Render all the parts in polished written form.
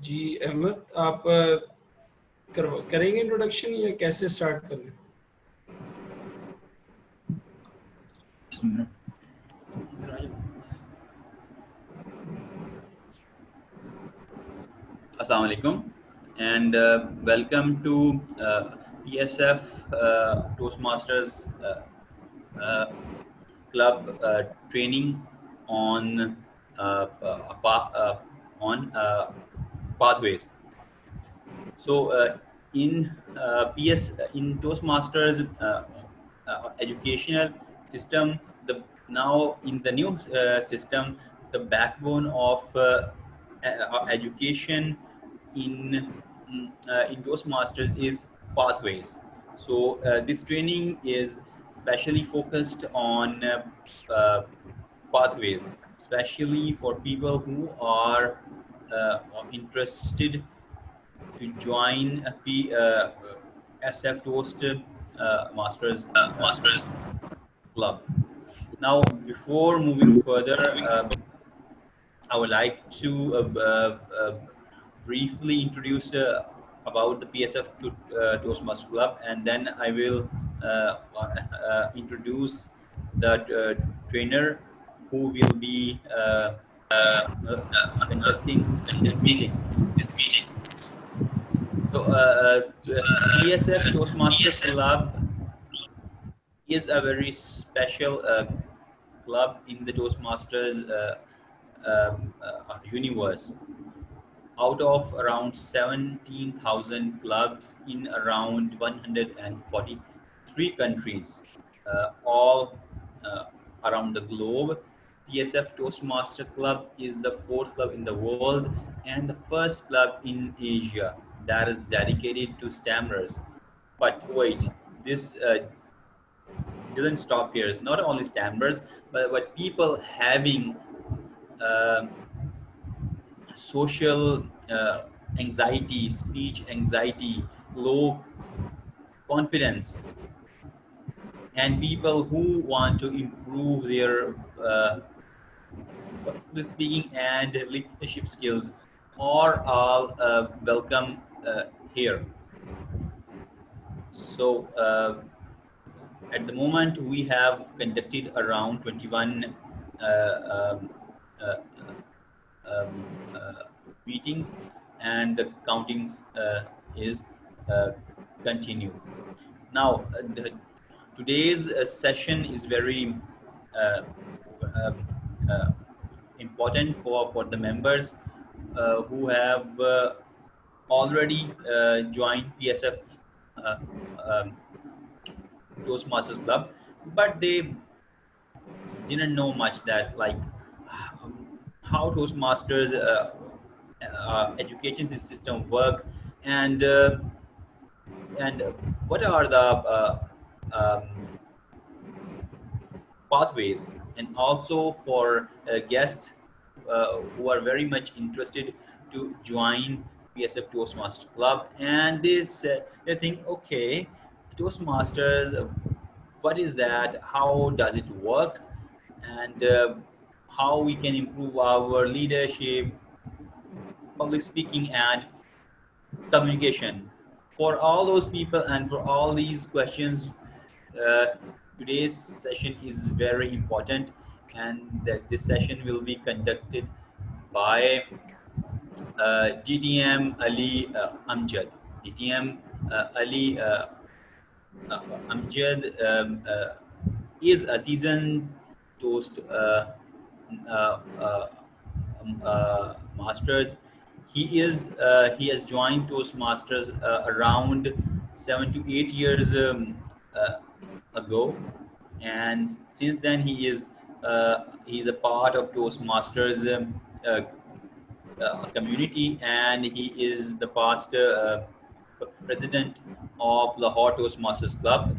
जी अहमद, आप करेंगे इंट्रोडक्शन या कैसे स्टार्ट करें? Assalamu alaikum and welcome to PSF Toastmasters Club training on pathways. So in Toastmasters educational system, now in the new system, the backbone of education in Toastmasters is pathways. So this training is specially focused on pathways, especially for people who are interested to join a SF Toast Masters Club. Now, before moving further, I would like to briefly introduce about the PSF Toastmaster Club, and then I will introduce the trainer who will be conducting this meeting. So, PSF Toastmaster Club is a very special club in the Toastmasters universe. Out of around 17,000 clubs in around 143 countries, all around the globe, PSF Toastmaster Club is the fourth club in the world and the first club in Asia that is dedicated to stammerers. But wait, this doesn't stop here. It's not only stammerers, but people having social anxiety, speech anxiety, low confidence, and people who want to improve their public speaking and leadership skills are all welcome here. So at the moment we have conducted around 21 uh, meetings, and the countings is continue. Now, today's session is very uh, um, uh, important for the members who have already joined PSF uh, um, Toastmasters Club, but they didn't know much that like how Toastmasters education system work, and and what are the pathways, and also for guests who are very much interested to join PSF Toastmaster Club, and they think, okay, Toastmasters, what is that? How does it work? And how we can improve our leadership, public speaking, and communication. For all those people and for all these questions, uh, today's session is very important, and that this session will be conducted by GTM Ali Amjad. GTM Ali Amjad is a seasoned toast uh, uh, masters. He has joined Toastmasters around 7 to 8 years uh, ago, and since then he is a part of Toastmasters community, and he is the past president of Lahore Toastmasters Club.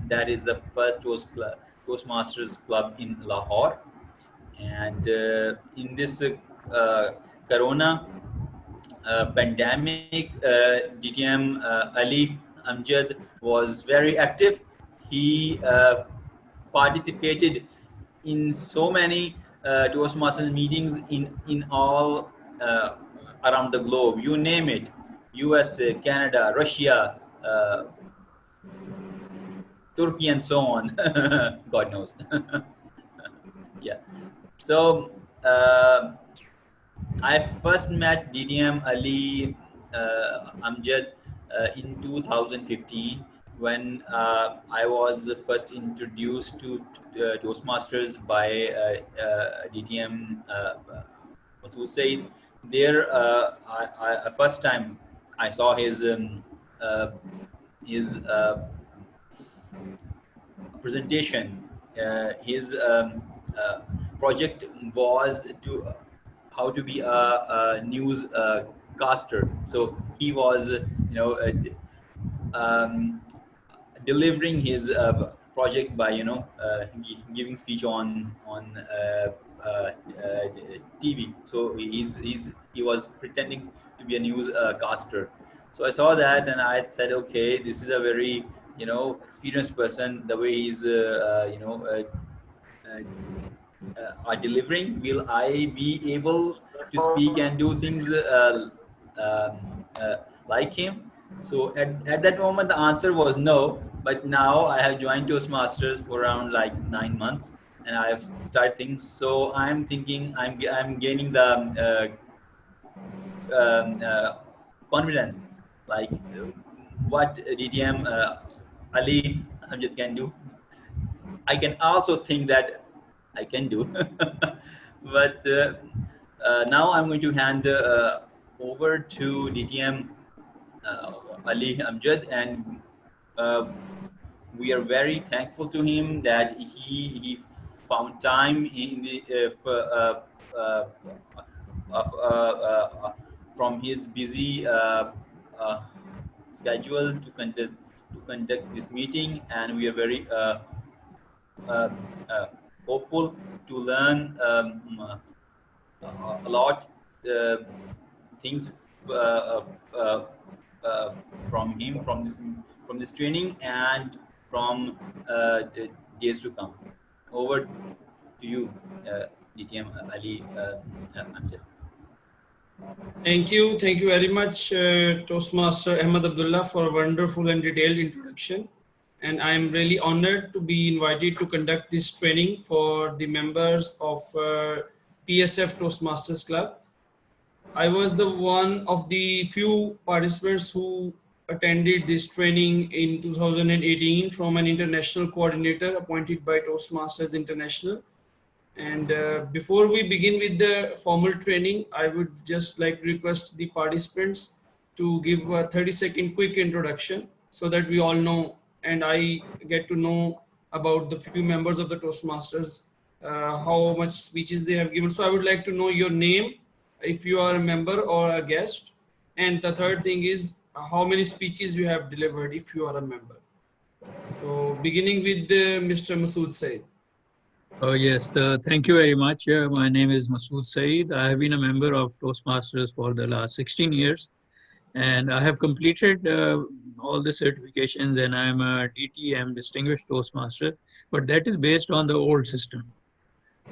That is the first Toastmasters Club in Lahore, and in this Corona pandemic, DTM Ali Amjad was very active. He participated in so many Toastmasters meetings in all around the globe, you name it, USA, Canada, Russia, Turkey, and so on. God knows. Yeah. So I first met DDM Ali Amjad in 2015 when I was first introduced to Toastmasters by DTM Masood Said. There, first time I saw uh, his presentation. His project was to how to be a news caster. So he was, um, delivering his project by giving speech on TV. So he was pretending to be a news caster. So I saw that and I said, okay, this is a very experienced person. The way he's are delivering, will I be able to speak and do things like him? So at that moment, the answer was no. But now I have joined Toastmasters for around like 9 months, and I have started things. So I'm thinking I'm gaining the confidence, like what DTM Ali Amjad can do. I can also think that I can do. But now I'm going to hand over to DTM Ali Amjad, and uh, we are very thankful to him that he found time in the uh, from his busy uh, schedule to conduct this meeting, and we are very uh, uh, hopeful to learn a lot uh, things uh, uh, uh, uh, from him, from this training and from the days to come. Over to you, DTM Ali Amjad. Thank you very much, Toastmaster Ahmed Abdullah, for a wonderful and detailed introduction. And I am really honored to be invited to conduct this training for the members of PSF Toastmasters Club. I was the one of the few participants who attended this training in 2018 from an international coordinator appointed by Toastmasters International. And before we begin with the formal training, I would just like to request the participants to give a 30-second quick introduction so that we all know and I get to know about the few members of the Toastmasters, how much speeches they have given. So I would like to know your name, if you are a member or a guest. And the third thing is how many speeches you have delivered if you are a member. So beginning with Mr. Masood Said. Yes, thank you very much. My name is Masood Saeed. I have been a member of Toastmasters for the last 16 years, and I have completed all the certifications, and I'm a DTM Distinguished Toastmaster, but that is based on the old system.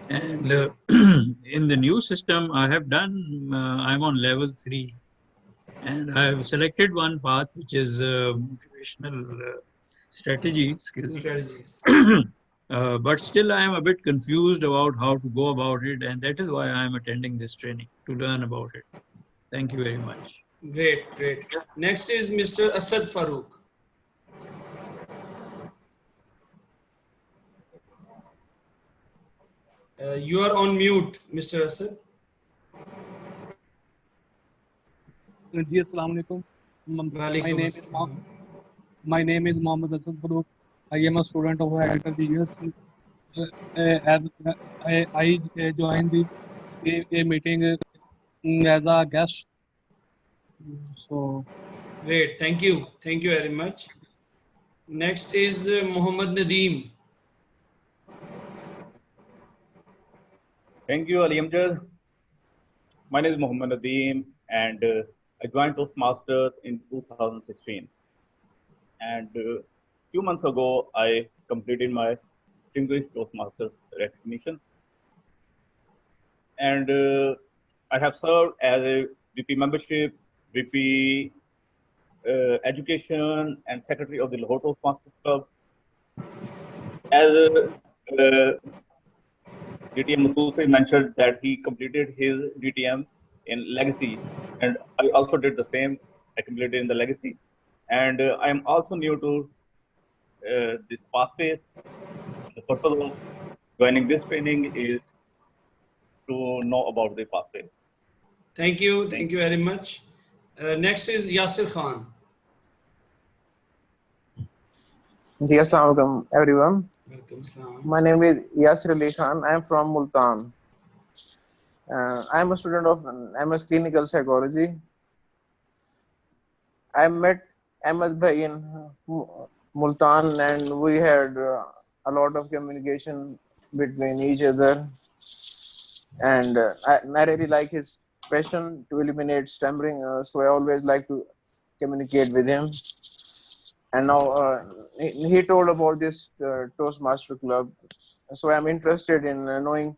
And in the new system, I have done, I'm on level 3, and I have selected one path, which is motivational strategy skills. Strategies. But still, I am a bit confused about how to go about it, and that is why I am attending this training to learn about it. Thank you very much. Great, great. Next is Mr. Asad Farooq. You are on mute, Mr. Asad. जी अस्सलाम वालेकुम. Walaikum assalam. My name is Mohammed Asad Farooq. I am a student of agriculture university. As I joined a meeting as a guest. So Great, thank you. Thank you very much. Next is Muhammad Nadeem. Thank you, Ali Amjad. My name is Mohammed Nadeem, and I joined Toastmasters in 2016. And a few months ago, I completed my Distinguished Toastmasters recognition. And I have served as a VP Membership, VP Education, and Secretary of the Lahore Toastmasters Club. As DTM Masood mentioned that he completed his DTM in Legacy, and I also did the same. I completed in the Legacy, and I am also new to this pathway. The purpose of joining this training is to know about the pathways. Thank you very much. Next is Yasir Khan. Yes, Assalamualaikum everyone. Welcome, Salam. My name is Yasir Ali Khan. I am from Multan. I am a student of MS Clinical Psychology. I met Ahmed Bhai in Multan, and we had a lot of communication between each other. And I really like his passion to eliminate stammering, so I always like to communicate with him. And now he told about this Toastmaster Club, so I'm interested in knowing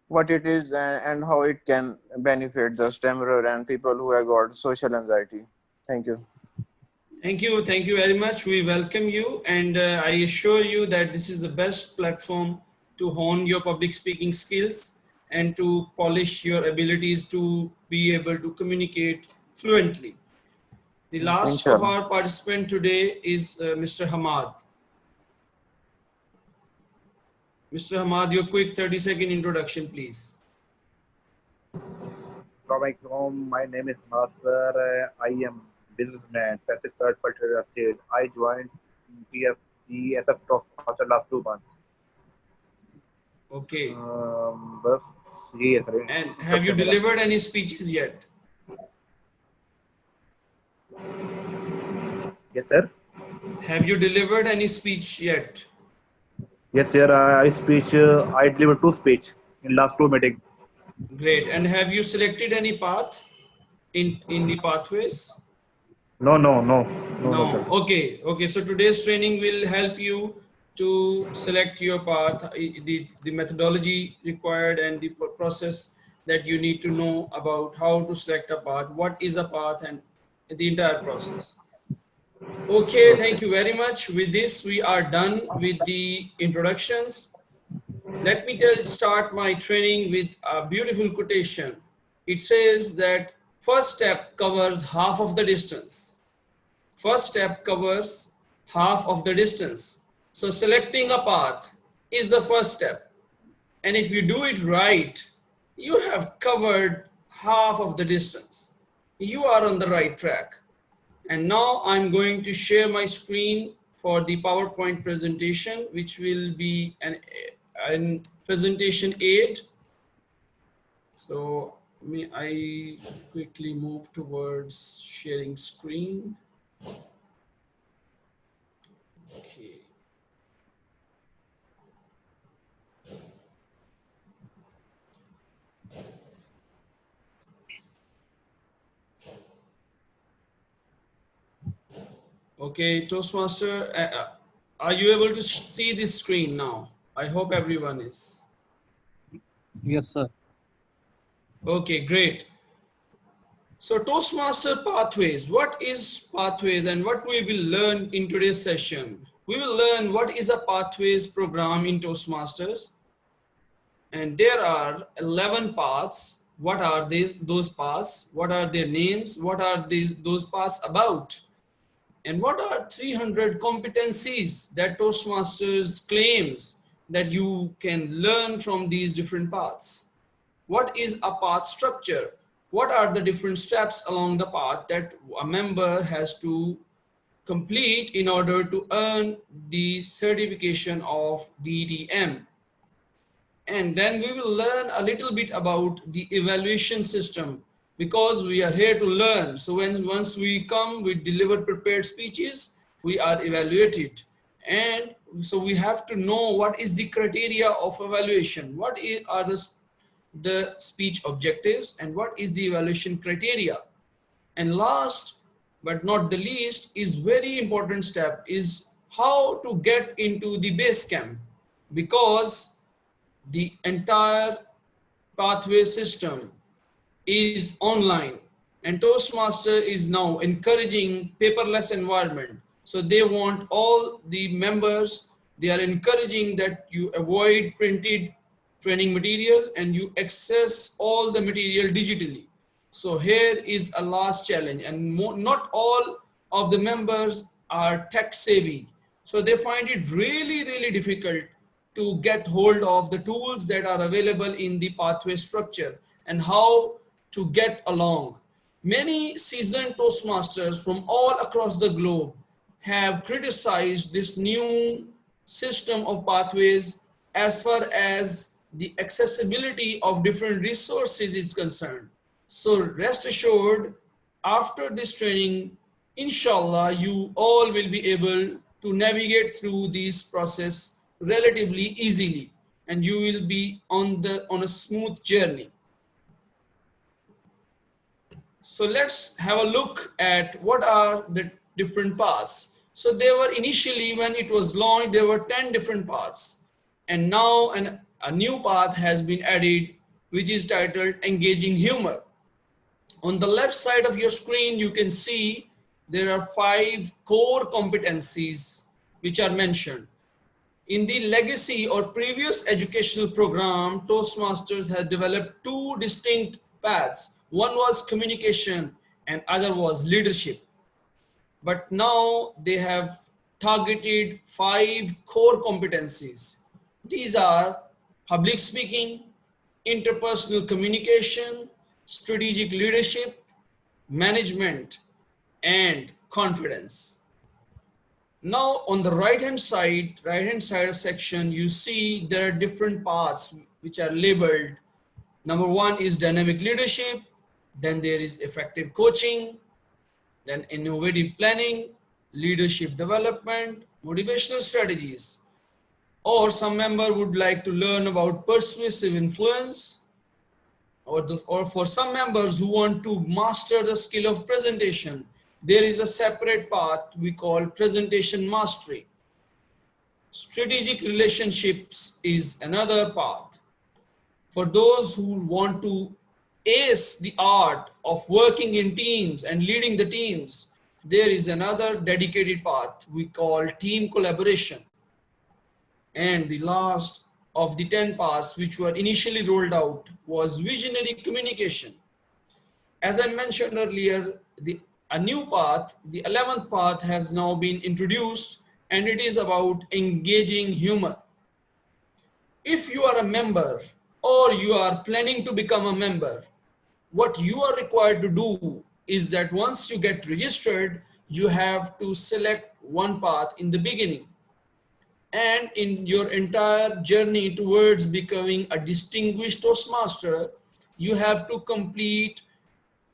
what it is and how it can benefit the stammerer and people who have got social anxiety. Thank you. Thank you very much. We welcome you, and I assure you that this is the best platform to hone your public speaking skills and to polish your abilities to be able to communicate fluently. The last of Inshallah. our participant today is Mr. Hamad. Mr. Hamad, your quick 30-second introduction, please. Assalamualaikum. My name is Nasser. I am businessman, pesticide fertilizer seed. I joined PSF Toastmaster last 2 months. Okay. बस यही है sir. And have you delivered any speeches yet? Yes, sir. Have you delivered any speech yet? Yes, sir. I delivered 2 speech in last 2 meetings. Great. And have you selected any path in the pathways? No, sir. Okay. So today's training will help you to select your path, the methodology required, and the process that you need to know about how to select a path, what is a path, and the entire process. Okay, thank you very much. With this, we are done with the introductions. Let me start my training with a beautiful quotation. It says that first step covers half of the distance. First step covers half of the distance. So selecting a path is the first step. And if you do it right, you have covered half of the distance. You are on the right track. And now I'm going to share my screen for the PowerPoint presentation, which will be an presentation aid. So may I quickly move towards sharing screen. Okay. Okay, Toastmaster, are you able to see this screen now? I hope everyone is. Yes, sir. Okay, great. So Toastmaster pathways, what is pathways and what we will learn in today's session? We will learn what is a pathways program in Toastmasters. And there are 11 paths. What are those paths? What are their names? What are those paths about? And what are 300 competencies that Toastmasters claims that you can learn from these different paths? What is a path structure? What are the different steps along the path that a member has to complete in order to earn the certification of DTM? And then we will learn a little bit about the evaluation system, because we are here to learn. So once we come, we deliver prepared speeches, we are evaluated. And so we have to know what is the criteria of evaluation, what are the speech objectives, and what is the evaluation criteria. And last but not the least is very important step is how to get into the base camp, because the entire pathway system is online, and Toastmaster is now encouraging paperless environment. So they want all the members, they are encouraging that you avoid printed training material and you access all the material digitally. So here is a last challenge, and not all of the members are tech savvy. So they find it really difficult to get hold of the tools that are available in the pathway structure and how to get along. Many seasoned Toastmasters from all across the globe have criticized this new system of pathways as far as the accessibility of different resources is concerned. So rest assured, after this training, inshallah, you all will be able to navigate through this process relatively easily, and you will be on a smooth journey. So let's have a look at what are the different paths. So there were initially, when it was launched, there were 10 different paths. And now a new path has been added, which is titled Engaging Humor. On the left side of your screen, you can see there are 5 core competencies which are mentioned. In the legacy or previous educational program, Toastmasters has developed 2 distinct paths. One was communication and other was leadership. But now they have targeted 5 core competencies. These are public speaking, interpersonal communication, strategic leadership, management, and confidence. Now on the right hand side of section, you see there are different paths which are labeled. Number 1 is dynamic leadership, then there is effective coaching, then innovative planning, leadership development, motivational strategies. Or some member would like to learn about persuasive influence, or for some members who want to master the skill of presentation, there is a separate path we call presentation mastery. Strategic relationships is another path. For those who want to ace the art of working in teams and leading the teams, there is another dedicated path we call team collaboration. And the last of the 10 paths which were initially rolled out was visionary communication. As I mentioned earlier, a new path, the 11th path, has now been introduced, and it is about engaging humor. If you are a member or you are planning to become a member, what you are required to do is that once you get registered, you have to select one path in the beginning. And in your entire journey towards becoming a distinguished Toastmaster, you have to complete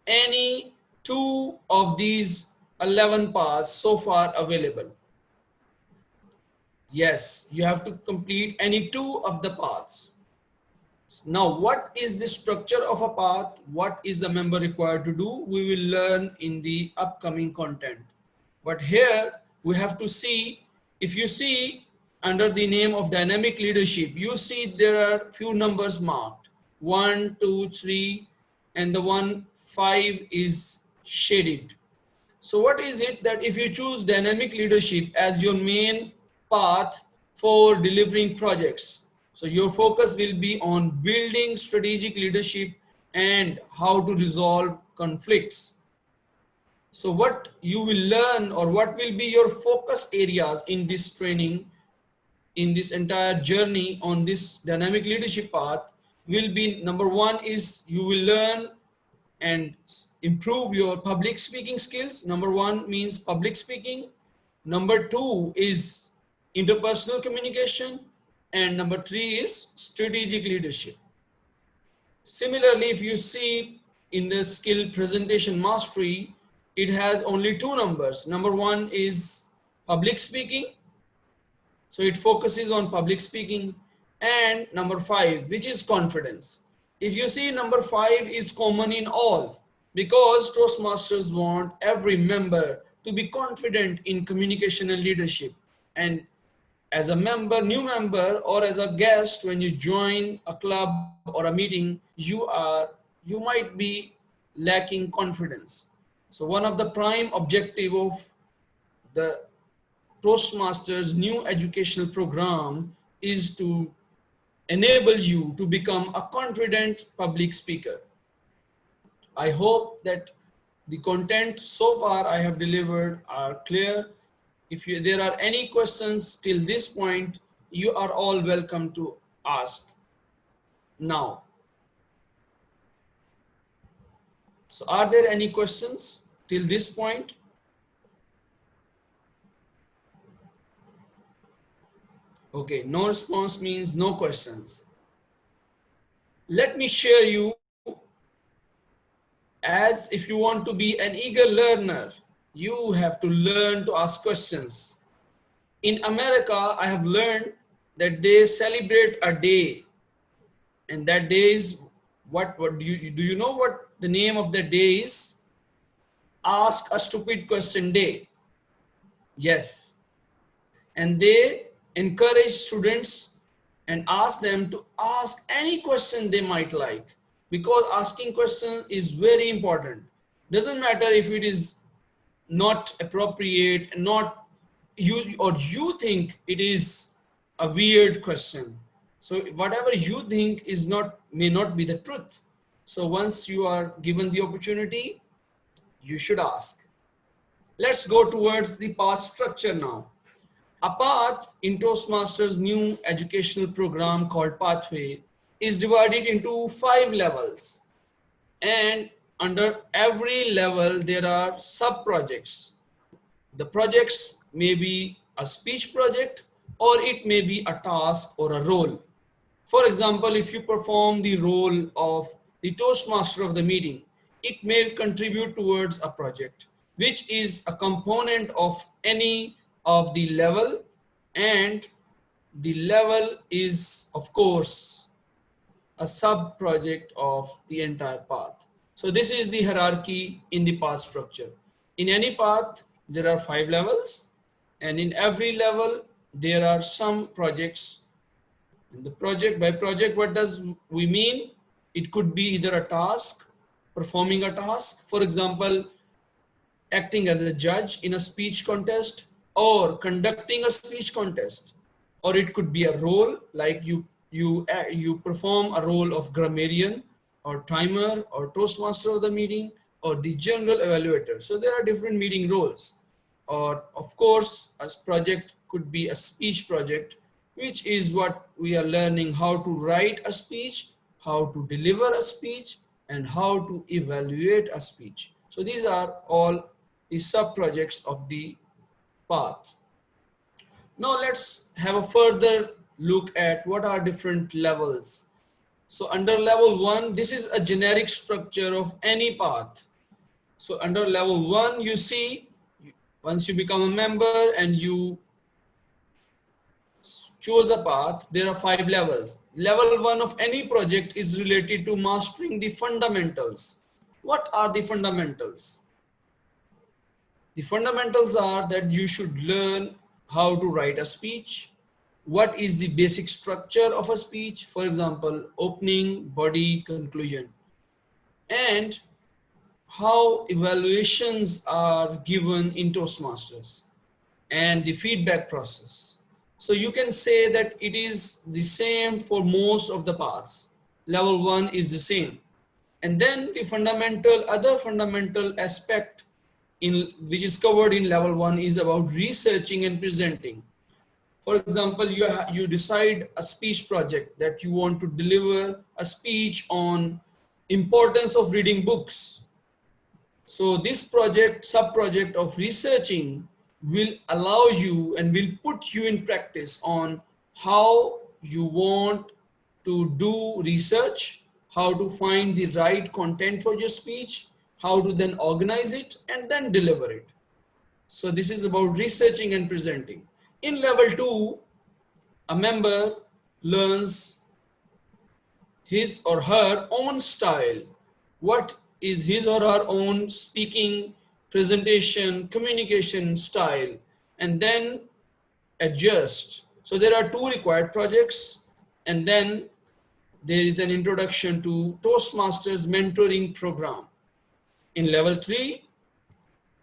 any 2 of these 11 paths so far available. Yes, you have to complete any 2 of the paths. Now, what is the structure of a path? What is a member required to do? We will learn in the upcoming content. But here we have to see, if you see under the name of dynamic leadership, you see there are few numbers marked, 1, 2, 3, and the 1, 5 is shaded. So what is it that if you choose dynamic leadership as your main path for delivering projects, so your focus will be on building strategic leadership and how to resolve conflicts. So what you will learn, or what will be your focus areas in this training, in this entire journey on this dynamic leadership path, will be, number 1 is you will learn and improve your public speaking skills. Number 1 means public speaking. Number 2 is interpersonal communication. And number 3 is strategic leadership. Similarly, if you see in the skill presentation mastery, it has only 2 numbers. Number 1 is public speaking. So it focuses on public speaking. And number 5, which is confidence. If you see, number 5 is common in all, because Toastmasters want every member to be confident in communication and leadership. And as a member, new member, or as a guest, when you join a club or a meeting, you are you might be lacking confidence. So one of the prime objective of the Toastmasters new educational program is to enable you to become a confident public speaker. I hope that the content so far I have delivered are clear. If there are any questions till this point, you are all welcome to ask now. So are there any questions till this point? Okay, no response means no questions. Let me share you, as if you want to be an eager learner, you have to learn to ask questions. In America, I have learned that they celebrate a day, and that day is what do you know what the name of the day is? Ask a stupid question day. Yes. And they encourage students and ask them to ask any question they might like, because asking questions is very important. Doesn't matter if it is not appropriate, not you, or you think it is a weird question. So whatever you think is not, may not be the truth. So once you are given the opportunity, you should ask. Let's go towards the path structure now. A path in Toastmasters' new educational program called Pathway is divided into 5 levels, and under every level there are sub-projects. The projects may be a speech project, or it may be a task or a role. For example, if you perform the role of the Toastmaster of the meeting, it may contribute towards a project, which is a component of any of the level, and the level is, of course, a sub project of the entire path. So this is the hierarchy in the path structure. In any path, there are 5 levels, and in every level, there are some projects. And the project, by project, what does we mean? It could be either a task, performing a task, for example, acting as a judge in a speech contest, or conducting a speech contest, or it could be a role, like you perform a role of grammarian or timer or Toastmaster of the meeting or the general evaluator. So there are different meeting roles. Or of course, a project could be a speech project, which is what we are learning: how to write a speech, how to deliver a speech, and how to evaluate a speech. So these are all the sub projects of the path. Now let's have a further look at what are different levels. So under level 1, this is a generic structure of any path. So under level 1, you see, once you become a member and you choose a path, there are 5 levels. Level 1 of any project is related to mastering the fundamentals. What are the fundamentals? The fundamentals are that you should learn how to write a speech, what is the basic structure of a speech, for example, opening, body, conclusion, and how evaluations are given in Toastmasters, and the feedback process. So you can say that it is the same for most of the paths. Level 1 is the same. And then the other fundamental aspect which is covered in level 1 is about researching and presenting. For example, you decide a speech project that you want to deliver a speech on importance of reading books. So this sub-project of researching will allow you and will put you in practice on how you want to do research, how to find the right content for your speech, how to then organize it and then deliver it. So this is about researching and presenting. In level 2, a member learns his or her own style. What is his or her own speaking, presentation, communication style, and then adjust. So there are 2 required projects, and then there is an introduction to Toastmasters mentoring program. In level 3,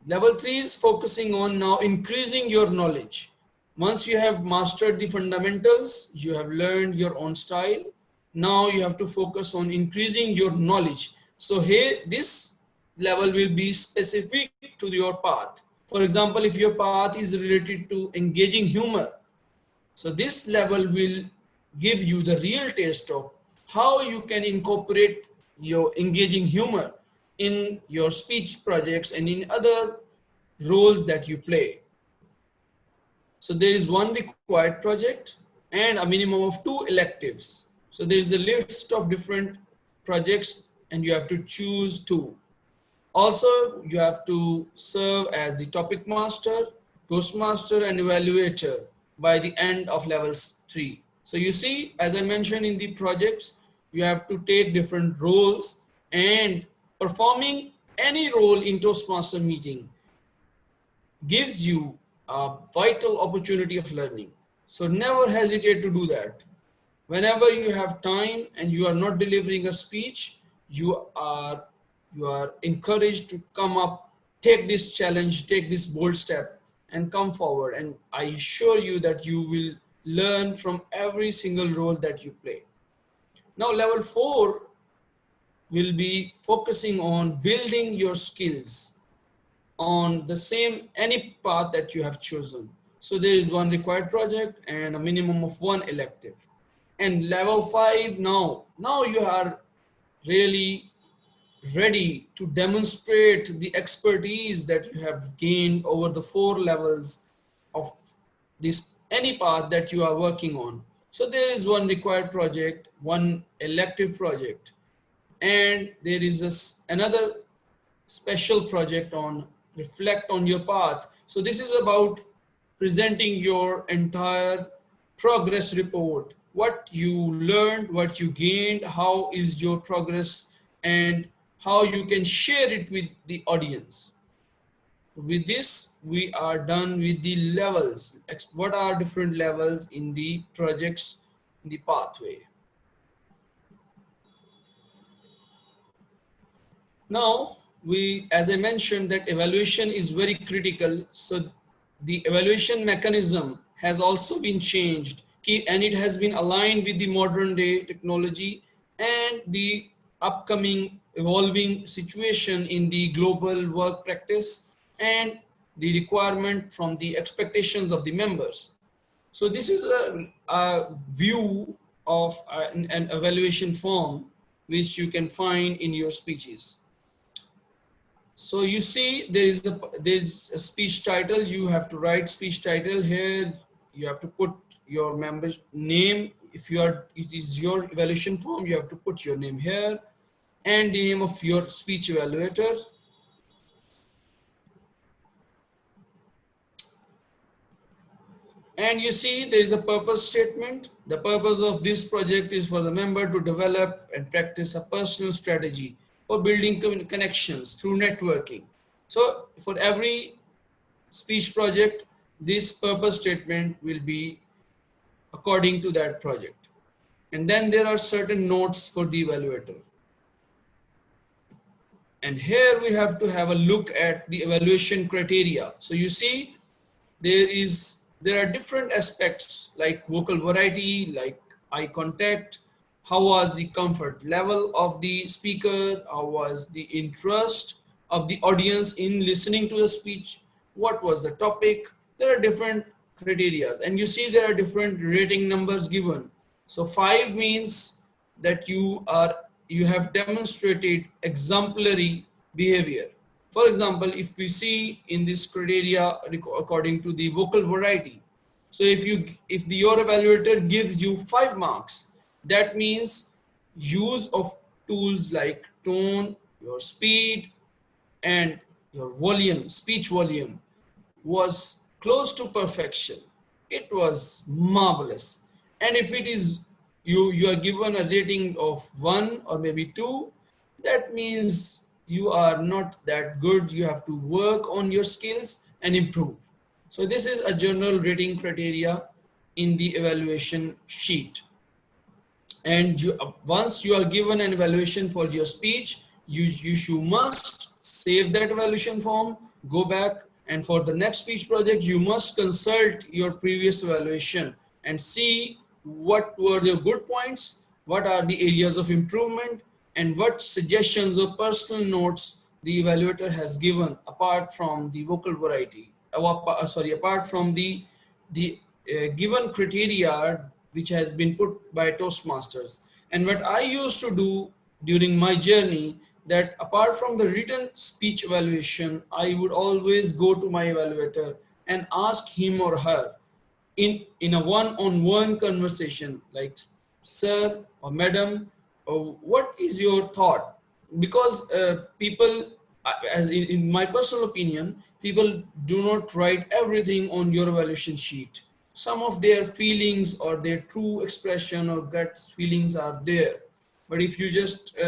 level 3 is focusing on now increasing your knowledge. Once you have mastered the fundamentals, you have learned your own style. Now you have to focus on increasing your knowledge. So here, this level will be specific to your path. For example, if your path is related to engaging humor, so this level will give you the real taste of how you can incorporate your engaging humor in your speech projects and in other roles that you play. So there is one required project and a minimum of 2 electives. So there is a list of different projects and you have to choose 2. Also, you have to serve as the topic master, Toastmaster and evaluator by the end of level 3. So you see, as I mentioned in the projects, you have to take different roles, and performing any role in Toastmaster meeting gives you a vital opportunity of learning. So never hesitate to do that. Whenever you have time and you are not delivering a speech, you are encouraged to come up, take this challenge, take this bold step and come forward. And I assure you that you will learn from every single role that you play. Now level 4 will be focusing on building your skills on the same any path that you have chosen. So there is one required project and a minimum of 1 elective. And level 5, now you are really ready to demonstrate the expertise that you have gained over the 4 levels of this any path that you are working on. So there is one required project, one elective project, and there is another special project on reflect on your path. So this is about presenting your entire progress report, what you learned, what you gained, how is your progress, and how you can share it with the audience. With this, we are done with the levels. What are different levels in the projects, in the pathway. Now, as I mentioned, that evaluation is very critical. So the evaluation mechanism has also been changed, and it has been aligned with the modern day technology and the upcoming evolving situation in the global work practice and the requirement from the expectations of the members. So this is a view of an evaluation form which you can find in your speeches. So you see there's a speech title. You have to write speech title here. You have to put your member's name. If it is your evaluation form, you have to put your name here and the name of your speech evaluator. And you see there is a purpose statement. The purpose of this project is for the member to develop and practice a personal strategy for building connections through networking. So for every speech project, this purpose statement will be according to that project. And then there are certain notes for the evaluator. And here we have to have a look at the evaluation criteria. So you see there are different aspects like vocal variety, like eye contact, how was the comfort level of the speaker, how was the interest of the audience in listening to the speech, what was the topic. There are different criteria, and you see there are different rating numbers given. So 5 means that you have demonstrated exemplary behavior. For example, if we see in this criteria according to the vocal variety, so if your evaluator gives you 5 marks, that means use of tools like tone, your speed, and your volume, speech volume was close to perfection. It was marvelous. And if it is you are given a rating of 1 or maybe 2, that means you are not that good. You have to work on your skills and improve. So this is a general rating criteria in the evaluation sheet. And once you are given an evaluation for your speech, you must save that evaluation form, go back, and for the next speech project you must consult your previous evaluation and see what were the good points, what are the areas of improvement, and what suggestions or personal notes the evaluator has given apart from the vocal variety, apart from the given criteria which has been put by Toastmasters. And what I used to do during my journey, that apart from the written speech evaluation, I would always go to my evaluator and ask him or her in a one-on-one conversation, like, sir or madam, what is your thought? Because people, as in my personal opinion, people do not write everything on your evaluation sheet. Some of their feelings or their true expression or gut feelings are there. But if you just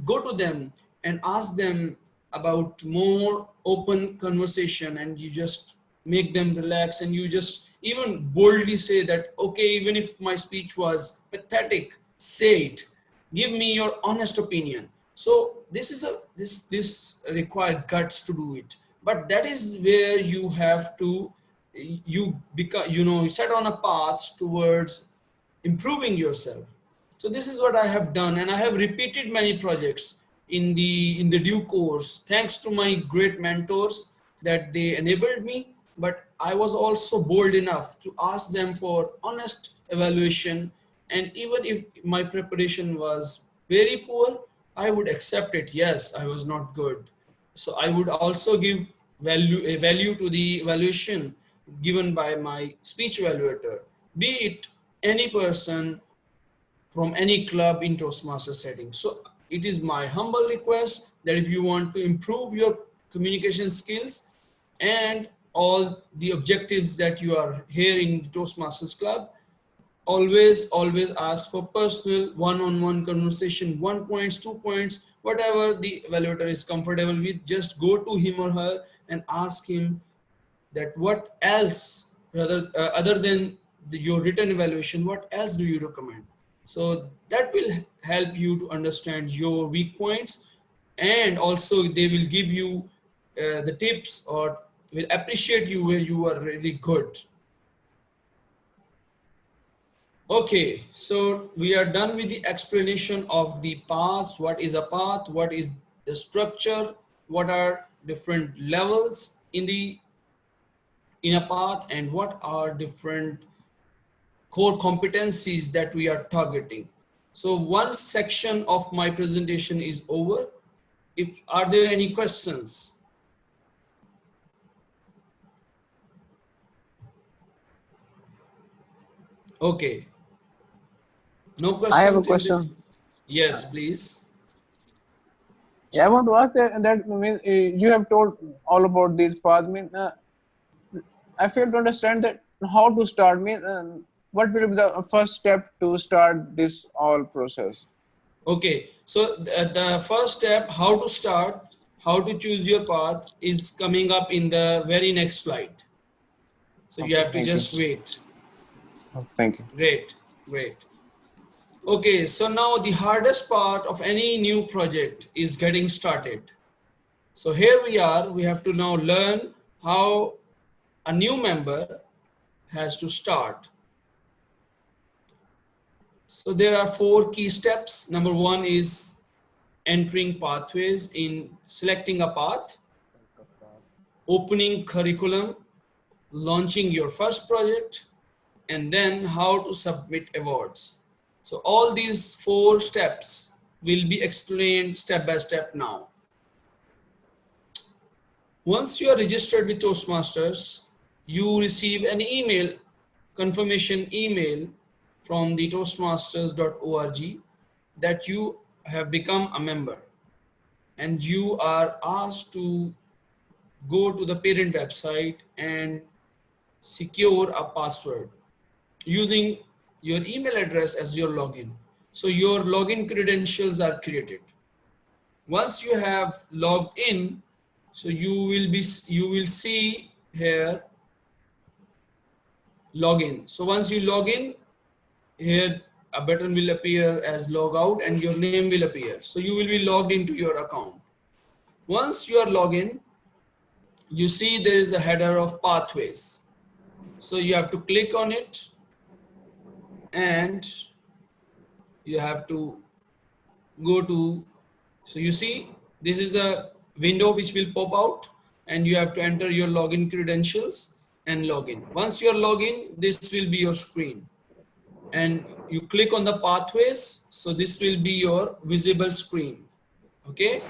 go to them and ask them about more open conversation, and you just make them relax, and you just even boldly say that, okay, even if my speech was pathetic, say it, give me your honest opinion. So this requires guts to do it, but that is where you have to, you become, set on a path towards improving yourself. So this is what I have done, and I have repeated many projects in the due course, thanks to my great mentors that they enabled me. But I was also bold enough to ask them for honest evaluation, and even if my preparation was very poor, I would accept it. Yes, I was not good. So I would also give value to the evaluation given by my speech evaluator, be it any person from any club in Toastmaster setting. So it is my humble request that if you want to improve your communication skills and all the objectives that you are here in Toastmasters Club, always ask for personal one-on-one conversation, 1 points, 2 points, whatever the evaluator is comfortable with. Just go to him or her and ask him that what else, other than your written evaluation, what else do you recommend? So that will help you to understand your weak points, and also they will give you the tips, or will appreciate you where you are really good. Okay, so we are done with the explanation of the path. What is a path? What is the structure? What are different levels in a path, and what are different core competencies that we are targeting? So one section of my presentation is over. Are there any questions? Okay. No questions. I have a in this? question. Yes, please. Yeah, I want to ask that means you have told all about these paths. I fail to understand that how to start. What will be the first step to start this all process? Okay, so the first step, how to start, how to choose your path, is coming up in the very next slide. So you Okay, have to thank just you. wait. Thank you. Great, great. Okay, so now the hardest part of any new project is getting started. So here we are, we have to now learn how a new member has to start. So there are 4 key steps. Number 1 is entering pathways, in selecting a path, opening curriculum, launching your first project, and then how to submit awards. So all these 4 steps will be explained step by step now. Once you are registered with Toastmasters, you receive an email, confirmation email from the toastmasters.org that you have become a member, and you are asked to go to the parent website and secure a password using your email address as your login. So your login credentials are created. Once you have logged in, so you will see here login. So once you log in, here a button will appear as log out and your name will appear. So you will be logged into your account. Once you are logged in, you see there is a header of pathways. So you have to click on it and you have to go to, so you see this is the window which will pop out and you have to enter your login credentials and login. Once you are logged, this will be your screen and you click on the pathways. So this will be your visible screen. Okay.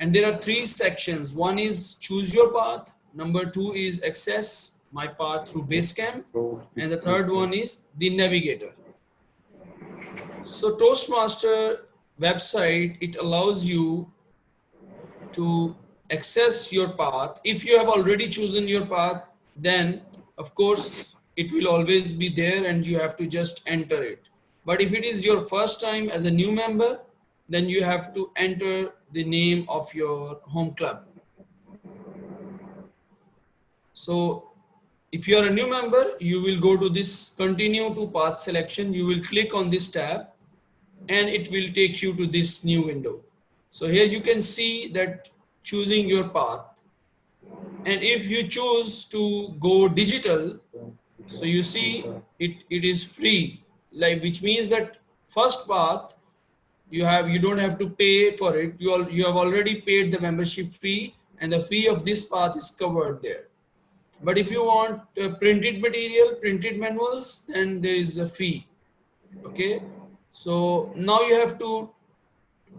And there are three sections. One is choose your path. Number two is access my path through Basecamp. And the third one is the navigator. So Toastmaster website, it allows you to access your path. If you have already chosen your path, then of course it will always be there and you have to just enter it. But if it is your first time as a new member, then you have to enter the name of your home club. So if you are a new member, you will go to this continue to path selection. You will click on this tab and it will take you to this new window. So here you can see that choosing your path. And if you choose to go digital, so you see it is free, like, which means that first path you don't have to pay for it. You have already paid the membership fee and the fee of this path is covered there. But if you want printed material, printed manuals, then there is a fee. Okay. So now you have to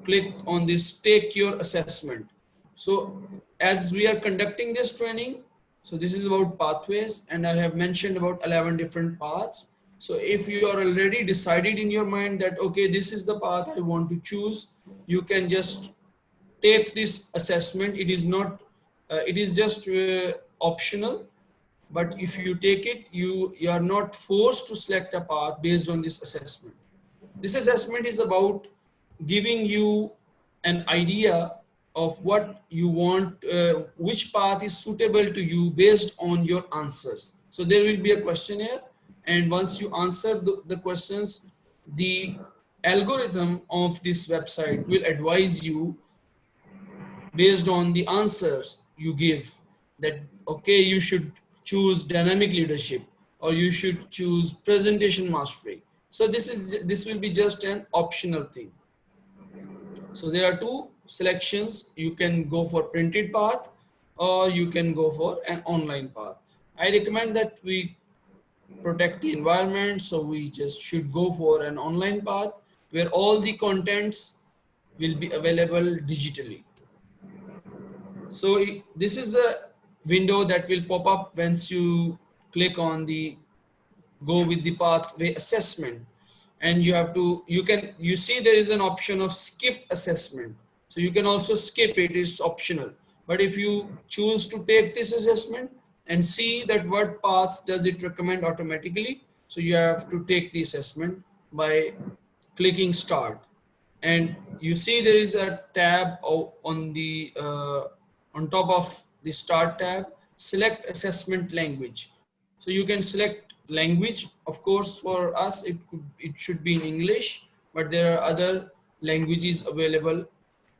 click on this take your assessment. So as we are conducting this training, so this is about pathways and I have mentioned about 11 different paths. So if you are already decided in your mind that, okay, this is the path I want to choose, you can just take this assessment. It is not, it is just optional. But if you take it, you are not forced to select a path based on this assessment. This assessment is about giving you an idea of what you want, which path is suitable to you based on your answers. So there will be a questionnaire. And once you answer the questions, the algorithm of this website will advise you based on the answers you give that, okay, you should choose dynamic leadership or you should choose presentation mastery. So this will be just an optional thing. So there are two selections. You can go for printed path or you can go for an online path. I recommend that we protect the environment, so we just should go for an online path where all the contents will be available digitally. So this is the window that will pop up once you click on the go with the pathway assessment. And you see there is an option of skip assessment. So you can also skip it, it's optional. But if you choose to take this assessment and see that what paths does it recommend automatically, so you have to take the assessment by clicking start. And you see there is a tab on the on top of the start tab, select assessment language. So you can select language. Of course, for us, it should be in English, but there are other languages available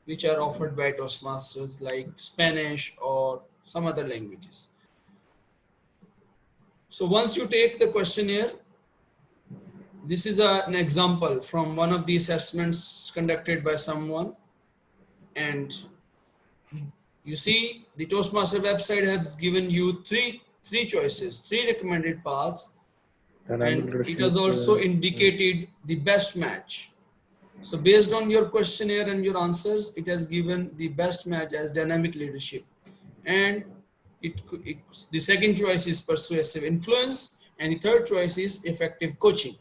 which are offered by Toastmasters like Spanish or some other languages. So once you take the questionnaire, this is an example from one of the assessments conducted by someone. And you see the Toastmaster website has given you three choices, three recommended paths. And it has also indicated the best match. So based on your questionnaire and your answers, it has given the best match as dynamic leadership. And the second choice is persuasive influence. And the third choice is effective coaching.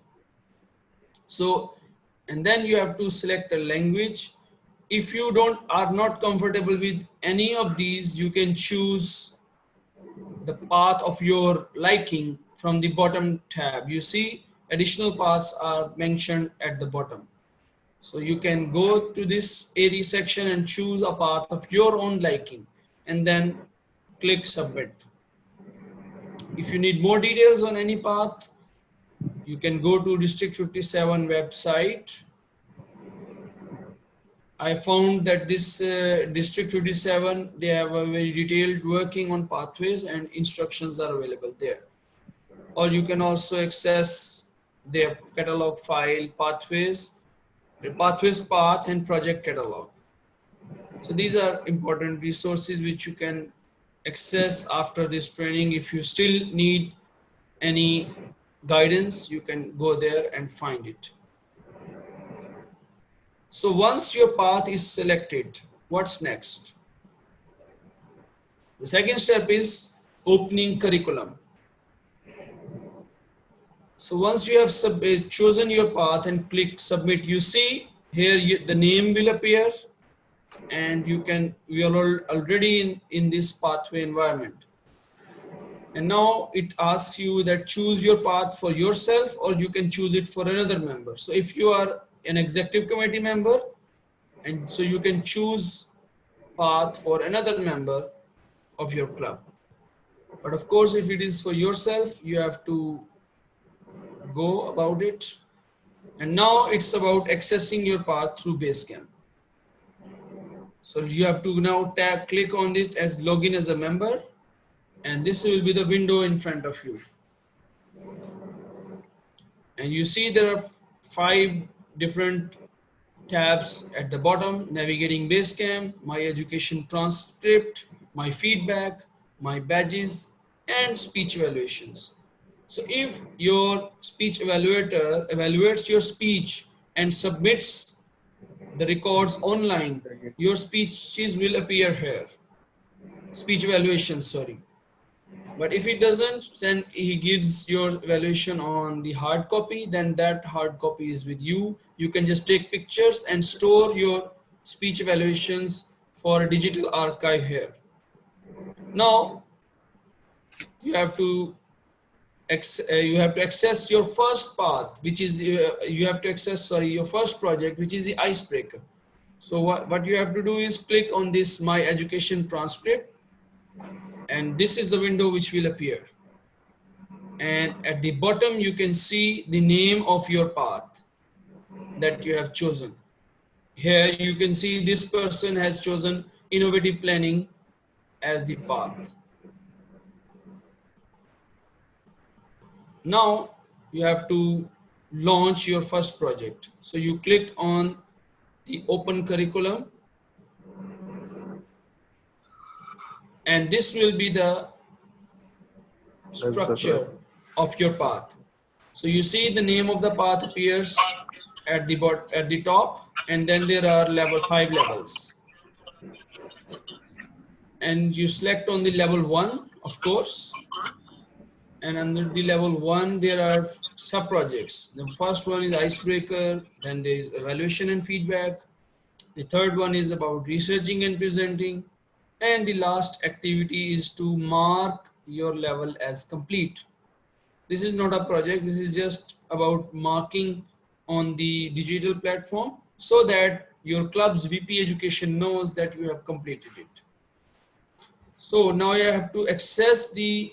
So, and then you have to select a language. If you are not comfortable with any of these, you can choose the path of your liking from the bottom tab. You see additional paths are mentioned at the bottom. So you can go to this area section and choose a path of your own liking and then click submit. If you need more details on any path, You can go to District 57 website. I found that this District 57, they have a very detailed working on pathways and instructions are available there. Or you can also access their catalog file, pathways path and project catalog. So these are important resources which you can access after this training. If you still need any guidance, you can go there and find it. So once your path is selected, what's next? The second step is opening curriculum. So once you have chosen your path and click submit, you see here the name will appear, and we are already in this pathway environment. And now it asks you that choose your path for yourself, or you can choose it for another member. So if you are an executive committee member, and so you can choose path for another member of your club. But of course, if it is for yourself, you have to go about it. And now it's about accessing your path through Basecamp. So you have to now click on this as login as a member, and this will be the window in front of you. And you see there are 5 different tabs at the bottom: navigating Basecamp, my education transcript, my feedback, my badges, and speech evaluations. So if your speech evaluator evaluates your speech and submits the records online, your speeches will appear here. Speech evaluation, sorry. But if it doesn't, then he gives your evaluation on the hard copy, then that hard copy is with you. You can just take pictures and store your speech evaluations for a digital archive here. Now, you have to access your first path, which is your first project, which is the icebreaker. So what you have to do is click on this my education transcript, and this is the window which will appear. And at the bottom you can see the name of your path that you have chosen. Here you can see this person has chosen innovative planning as the path. Now you have to launch your first project. So you click on the open curriculum, and this will be the structure of your path. So you see the name of the path appears at the top, and then there are 5 levels. And you select on the level 1, of course. And under the level 1, there are sub-projects. The first one is icebreaker, then there is evaluation and feedback. The third one is about researching and presenting. And the last activity is to mark your level as complete. This is not a project, this is just about marking on the digital platform so that your club's VP education knows that you have completed it. So now you have to access the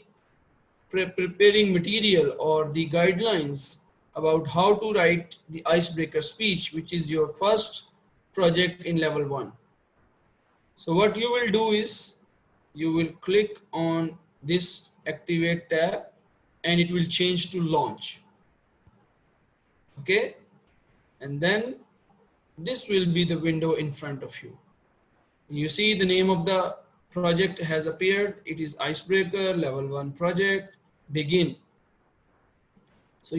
preparing material or the guidelines about how to write the icebreaker speech, which is your first project in level 1. So what you will do is you will click on this activate tab, and it will change to launch. Okay, and then this will be the window in front of you. You see the name of the project has appeared. It is icebreaker level 1 project, begin. So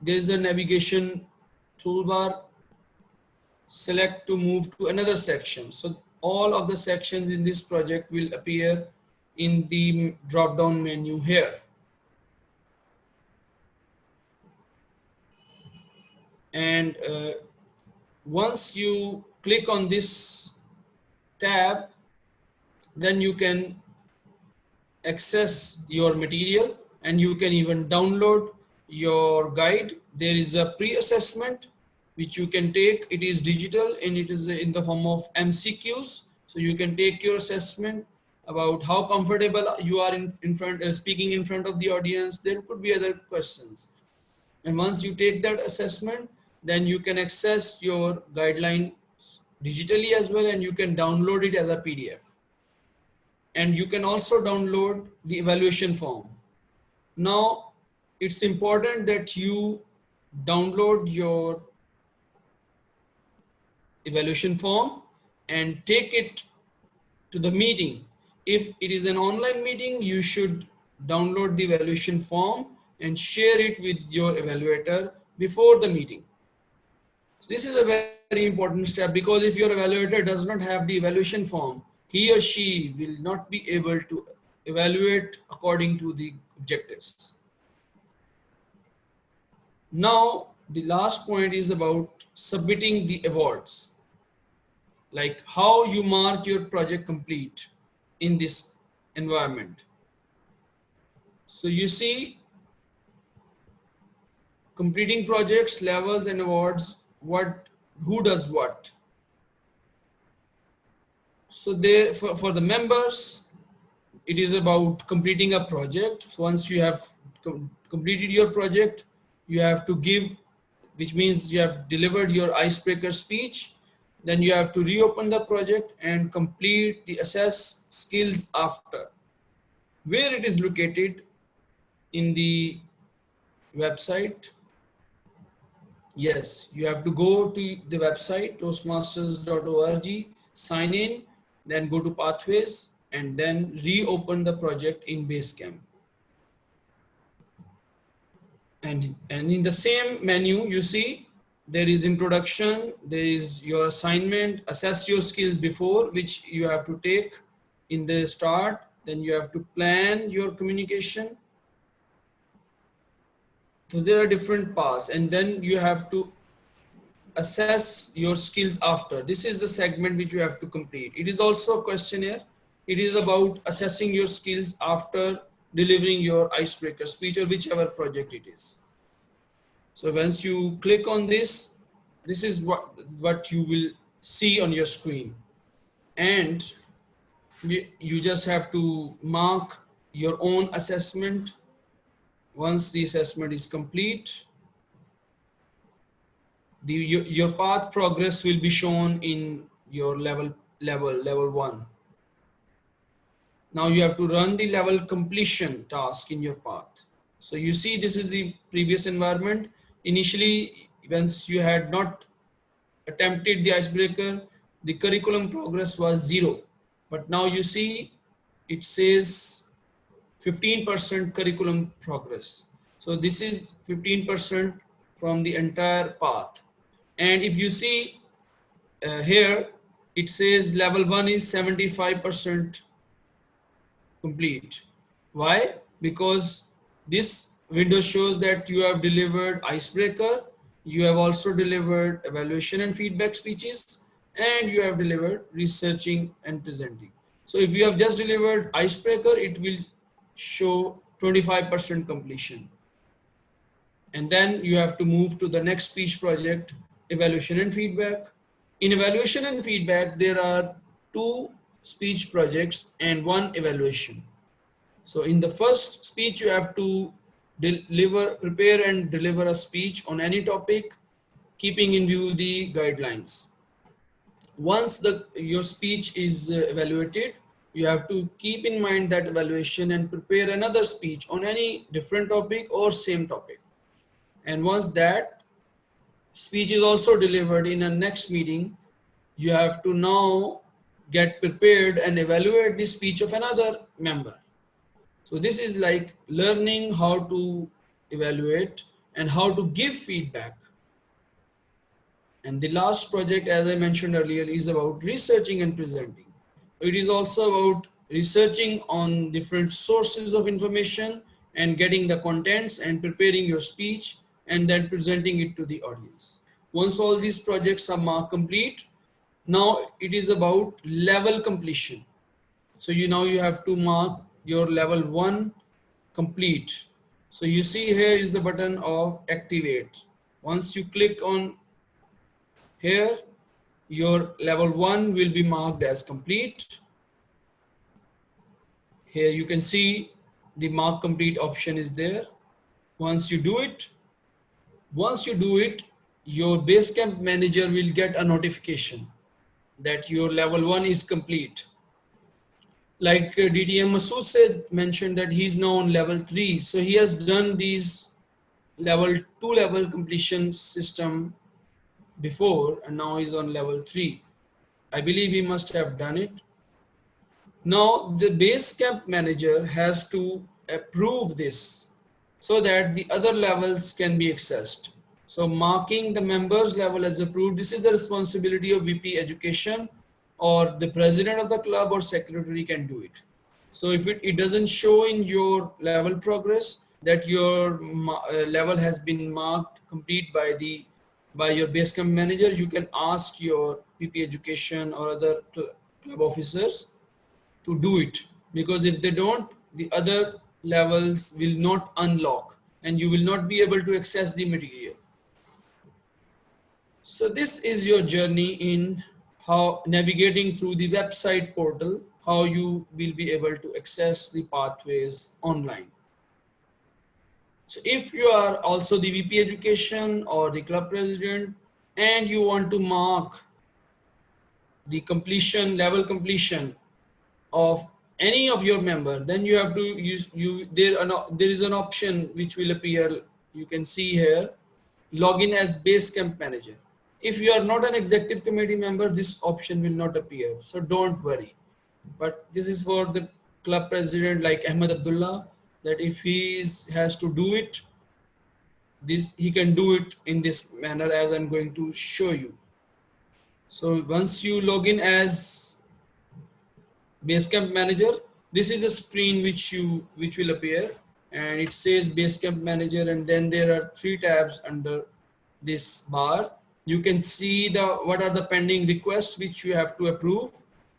there's the navigation toolbar, select to move to another section. So all of the sections in this project will appear in the drop down menu here. And once you click on this tab, then you can access your material, and you can even download your guide. There is a pre-assessment which you can take. It is digital and it is in the form of MCQs. So you can take your assessment about how comfortable you are in front speaking in front of the audience. There could be other questions. And once you take that assessment, then you can access your guideline digitally as well, and you can download it as a PDF. And you can also download the evaluation form. Now, it's important that you download your evaluation form and take it to the meeting. If it is an online meeting, you should download the evaluation form and share it with your evaluator before the meeting. So this is a very important step, because if your evaluator does not have the evaluation form, he or she will not be able to evaluate according to the objectives. Now, the last point is about submitting the awards, like how you mark your project complete in this environment. So you see, completing projects, levels and awards, who does what. So there, for the members, it is about completing a project. So once you have completed your project, you have to give, which means you have delivered your icebreaker speech. Then you have to reopen the project and complete the assess skills after. Where it is located in the website? Yes, you have to go to the website toastmasters.org, sign in, then go to pathways, and then reopen the project in Basecamp. And in the same menu, you see there is introduction, there is your assignment, assess your skills before, which you have to take in the start. Then you have to plan your communication. So there are different paths, and then you have to assess your skills after. This is the segment which you have to complete. It is also a questionnaire. It is about assessing your skills after delivering your icebreaker speech or whichever project it is. So once you click on this, this is what you will see on your screen. And you just have to mark your own assessment. Once the assessment is complete, your path progress will be shown in your level 1. Now you have to run the level completion task in your path. So you see, this is the previous environment. Initially, once you had not attempted the icebreaker, the curriculum progress was 0. But now you see it says 15% curriculum progress. So this is 15% from the entire path. And if you see here, it says level 1 is 75% complete. Why? Because this window shows that you have delivered icebreaker, you have also delivered evaluation and feedback speeches, and you have delivered researching and presenting. So if you have just delivered icebreaker, it will show 25% completion. And then you have to move to the next speech project, evaluation and feedback. In evaluation and feedback, there are 2 speech projects and 1 evaluation. So in the first speech, you have to prepare and deliver a speech on any topic, keeping in view the guidelines. Once your speech is evaluated, you have to keep in mind that evaluation and prepare another speech on any different topic or same topic. And once that speech is also delivered in a next meeting, you have to now get prepared and evaluate the speech of another member. So this is like learning how to evaluate and how to give feedback. And the last project, as I mentioned earlier, is about researching and presenting. It is also about researching on different sources of information and getting the contents and preparing your speech and then presenting it to the audience. Once all these projects are marked complete, now it is about level completion. So now you have to mark your level 1 complete. So you see here is the button of activate. Once you click on here, your level 1 will be marked as complete. Here you can see the mark complete option is there. Once you do it, Once you do it, your Basecamp manager will get a notification that your level 1 is complete. Like DTM Masood said, mentioned that he's now on level 3. So he has done these level 2 level completion system before, and now he's on level 3. I believe he must have done it. Now the Basecamp manager has to approve this so that the other levels can be accessed. So marking the members level as approved, this is the responsibility of VP education, or the president of the club or secretary can do it. So if it doesn't show in your level progress that your level has been marked complete by your Basecamp manager, you can ask your VP education or other club officers to do it, because if they don't, the other levels will not unlock and you will not be able to access the material. So this is your journey in how navigating through the website portal, how you will be able to access the pathways online. So if you are also the VP education or the club president and you want to mark the completion, level completion of any of your member, then you have to use there is an option which will appear. You can see here, login as Basecamp manager. If you are not an executive committee member, this option will not appear, so don't worry. But this is for the club president like Ahmed Abdullah, that if he has to do it, this he can do it in this manner as I'm going to show you. So once you log in as Basecamp manager, this is the screen which will appear, and it says Basecamp manager, and then there are 3 tabs under this bar. You can see what are the pending requests which you have to approve.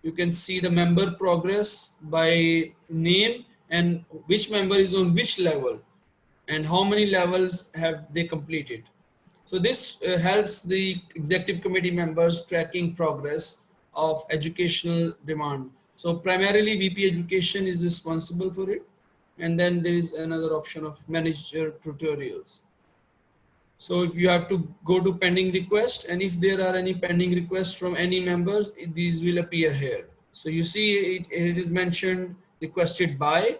You can see the member progress by name and which member is on which level and how many levels have they completed. So this helps the executive committee members tracking progress of educational demand. So primarily VP education is responsible for it. And then there is another option of manager tutorials. So if you have to go to pending request, and if there are any pending requests from any members, these will appear here. So you see it is mentioned requested by,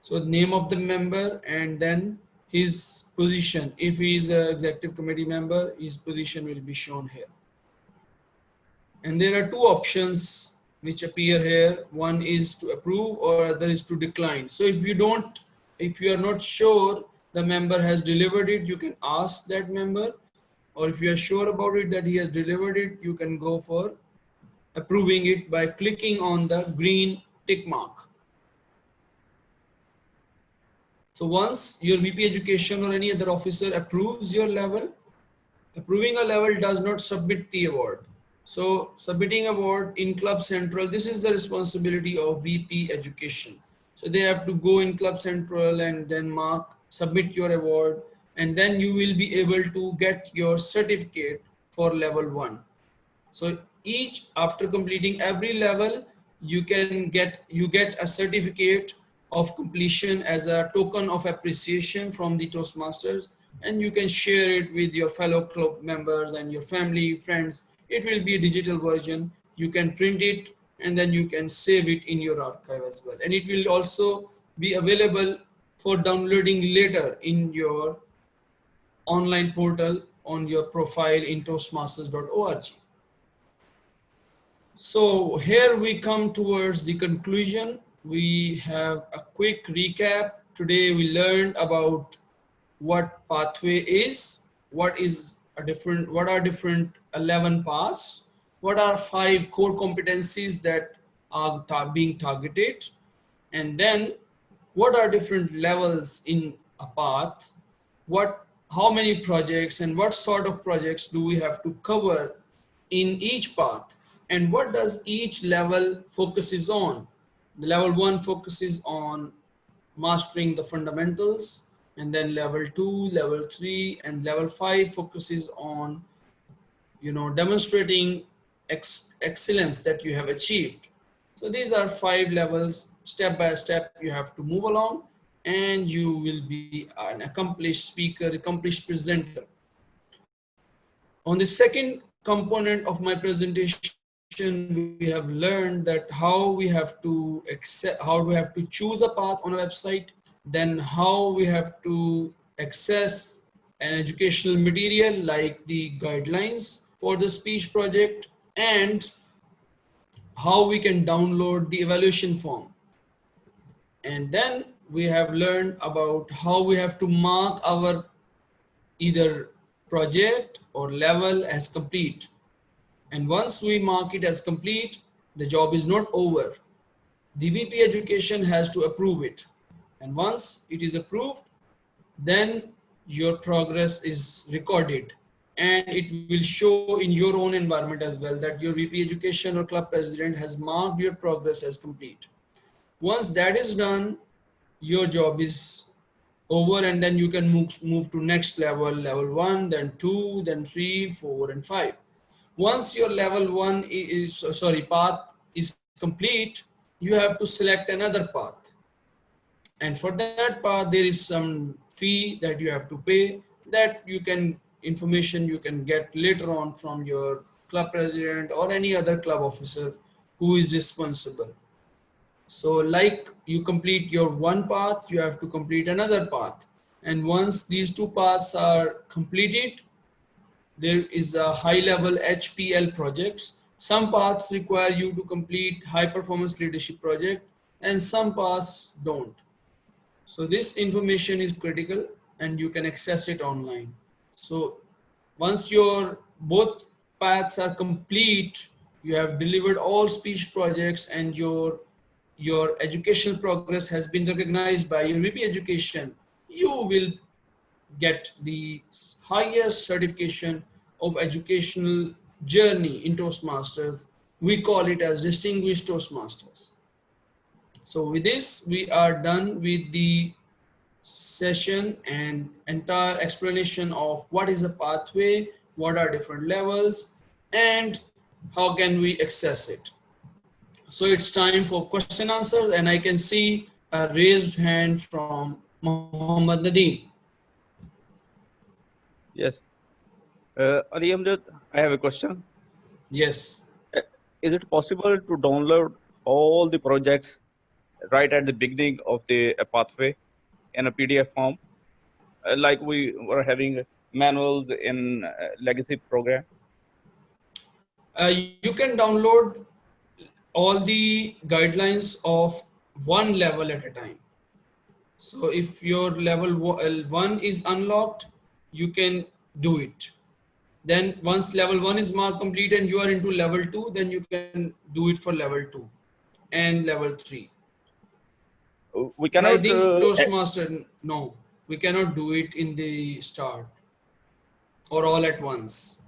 so name of the member and then his position. If he is an executive committee member, his position will be shown here. And there are 2 options which appear here. One is to approve or other is to decline. So if you are not sure the member has delivered it, you can ask that member, or if you are sure about it that he has delivered it, you can go for approving it by clicking on the green tick mark. So once your VP education or any other officer approves your level, approving a level does not submit the award. So submitting award in Club Central, this is the responsibility of VP education. So they have to go in Club Central and then submit your award, and then you will be able to get your certificate for level 1. So after completing every level, you get a certificate of completion as a token of appreciation from the Toastmasters, and you can share it with your fellow club members and your family, friends. It will be a digital version. You can print it and then you can save it in your archive as well. And it will also be available for downloading later in your online portal on your profile in toastmasters.org. So here we come towards the conclusion. We have a quick recap. Today we learned about what pathway is, what are different 11 paths, what are 5 core competencies that are being targeted, and then what are different levels in a path, how many projects and what sort of projects do we have to cover in each path, and what does each level focuses on. The level 1 focuses on mastering the fundamentals, and then level 2, level 3, and level 5 focuses on demonstrating excellence that you have achieved. So these are 5 levels. Step by step you have to move along, and you will be an accomplished speaker, accomplished presenter. On the second component of my presentation, we have learned that how we have to choose a path on a website, then how we have to access an educational material like the guidelines for the speech project, and how we can download the evaluation form. And then we have learned about how we have to mark our either project or level as complete. And once we mark it as complete, the job is not over. The VP Education has to approve it. And once it is approved, then your progress is recorded. And it will show in your own environment as well that your VP Education or club president has marked your progress as complete. Once that is done, your job is over, and then you can move to next level 1, then 2, then 3, 4, and 5. Once your level 1 path is complete, you have to select another path, and for that path there is some fee that you have to pay, that information you can get later on from your club president or any other club officer who is responsible. So like you complete your one path, you have to complete another path. And once these two paths are completed, there is a high level HPL projects. Some paths require you to complete high performance leadership project and some paths don't. So this information is critical and you can access it online. So once your both paths are complete, you have delivered all speech projects and your educational progress has been recognized by your VP Education, you will get the highest certification of educational journey in Toastmasters. We call it as Distinguished Toastmasters. So with this, we are done with the session and entire explanation of what is a pathway, what are different levels, and how can we access it. So it's time for question answer, and I can see a raised hand from Mohammed Nadeem. Yes. Ali Amjad, I have a question. Yes. Is it possible to download all the projects right at the beginning of the pathway in a PDF form, like we were having manuals in legacy program? You can download all the guidelines of one level at a time. So if your level 1 is unlocked, you can do it. Then once level 1 is marked complete and you are into level 2, then you can do it for level 2 and level 3. We But cannot. I think Toastmaster, no, we cannot do it in the start or all at once.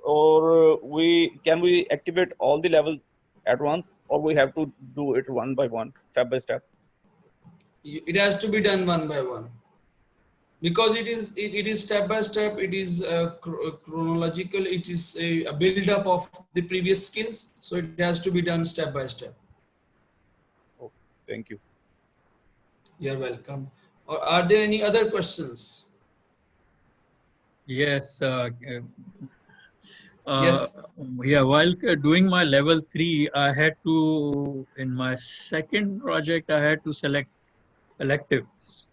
Or we activate all the levels at once, or we have to do it one by one, step by step? It has to be done one by one, because it is step by step. It is chronological. It is a build up of the previous skills, so it has to be done step by step. Oh, thank you. You're welcome. Or are there any other questions? Yes. Yes. Yeah, while doing my level 3, I had to, in my second project, I had to select electives.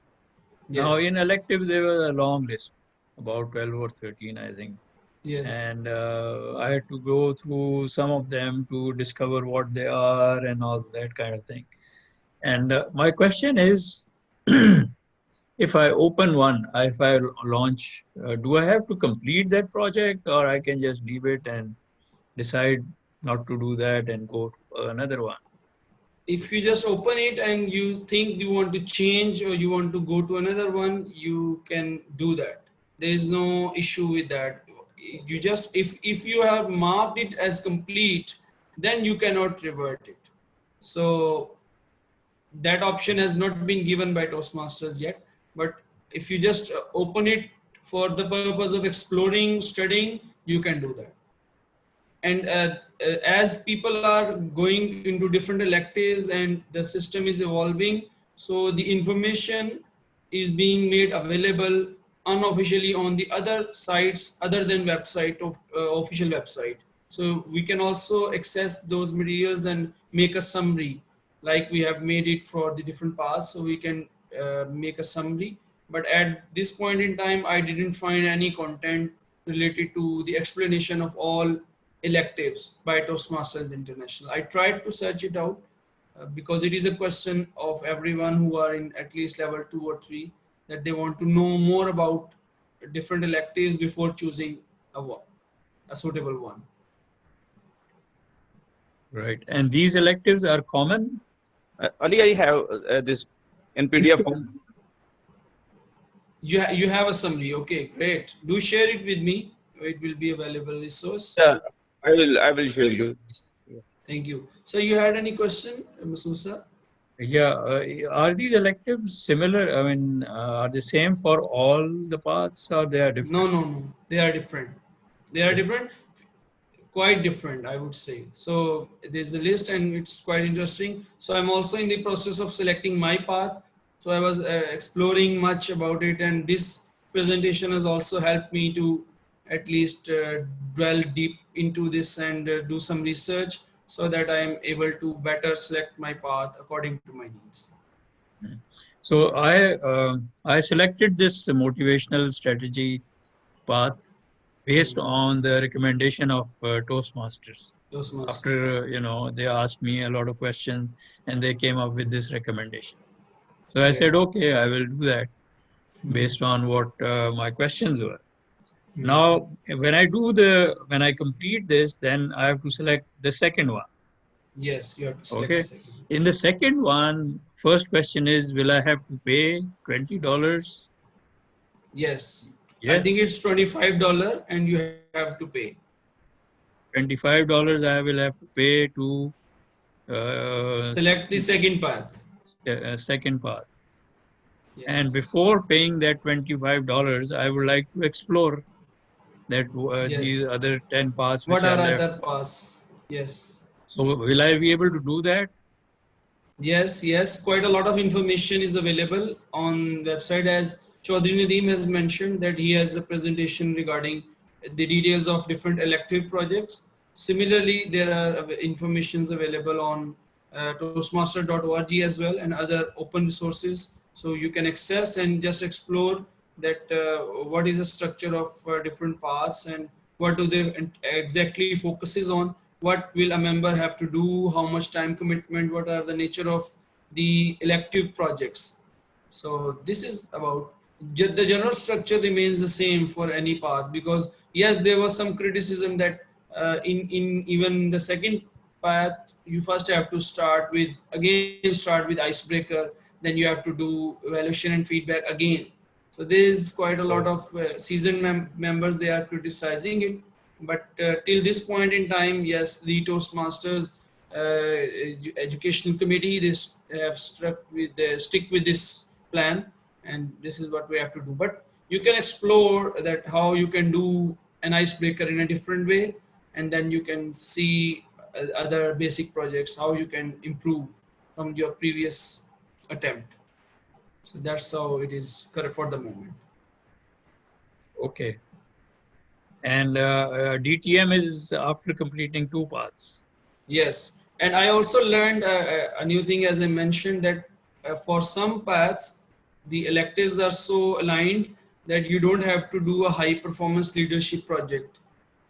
Now, Yes. in elective, there was a long list, about 12 or 13, I think. Yes. And I had to go through some of them to discover what they are and all that kind of thing. And my question is, if I open one, if I launch, do I have to complete that project, or I can just leave it and decide not to do that and go to another one? If you just open it and you think you want to change or you want to go to another one, you can do that. There is no issue with that. You just, if you have marked it as complete, then you cannot revert it. So that option has not been given by Toastmasters yet. But if you just open it for the purpose of exploring, studying, you can do that. And as people are going into different electives and the system is evolving, so the information is being made available unofficially on the other sites other than website of official website. So we can also access those materials and make a summary, like we have made it for the different paths. So we can make a summary. But at this point in time, I didn't find any content related to the explanation of all electives by Toastmasters International. I tried to search it out because it is a question of everyone who are in at least level 2 or 3, that they want to know more about different electives before choosing a suitable one. Right. And these electives are common? Ali, I have this in PDF form. You have a summary. Okay, great. Do share it with me. It will be a valuable resource. Yeah, I will show you. Thank you. So you had any question, Masusa? Yeah. Are these electives similar? I mean, are they same for all the paths, or they are different? No. They are different. They are different, quite different, I would say. So there's a list and it's quite interesting. So I'm also in the process of selecting my path. So I was exploring much about it, and this presentation has also helped me to at least dwell deep into this and do some research so that I am able to better select my path according to my needs. So I selected this motivational strategy path based on the recommendation of Toastmasters. After they asked me a lot of questions and they came up with this recommendation. So I said, okay, I will do that based on what my questions were. Now, when I complete this, then I have to select the second one. Yes, you have to select Okay. the second. In the second one, first question is, will I have to pay $20? Yes. Yes. I think it's $25 and you have to pay. $25 I will have to pay to select the second path. Second path. Yes. And before paying that $25, I would like to explore that these other 10 paths. What are other paths? Yes. So will I be able to do that? Yes. Quite a lot of information is available on website, as Chaudhry Nadeem has mentioned that he has a presentation regarding the details of different elective projects. Similarly, there are informations available on toastmaster.org as well, and other open resources. So you can access and just explore that what is the structure of different paths and what do they exactly focuses on, what will a member have to do, how much time commitment, what are the nature of the elective projects. So this is about the general structure remains the same for any path, because yes, there was some criticism that in even the second path you first have to start with icebreaker, then you have to do evaluation and feedback again. So there is quite a lot of seasoned members, they are criticizing it. But till this point in time, yes, the Toastmasters educational committee, they have stick with this plan, and this is what we have to do. But you can explore that how you can do an icebreaker in a different way, and then you can see other basic projects, how you can improve from your previous attempt. So that's how it is correct for the moment. Okay. And DTM is after completing 2 paths. Yes. And I also learned a new thing, as I mentioned, that for some paths, the electives are so aligned that you don't have to do a high performance leadership project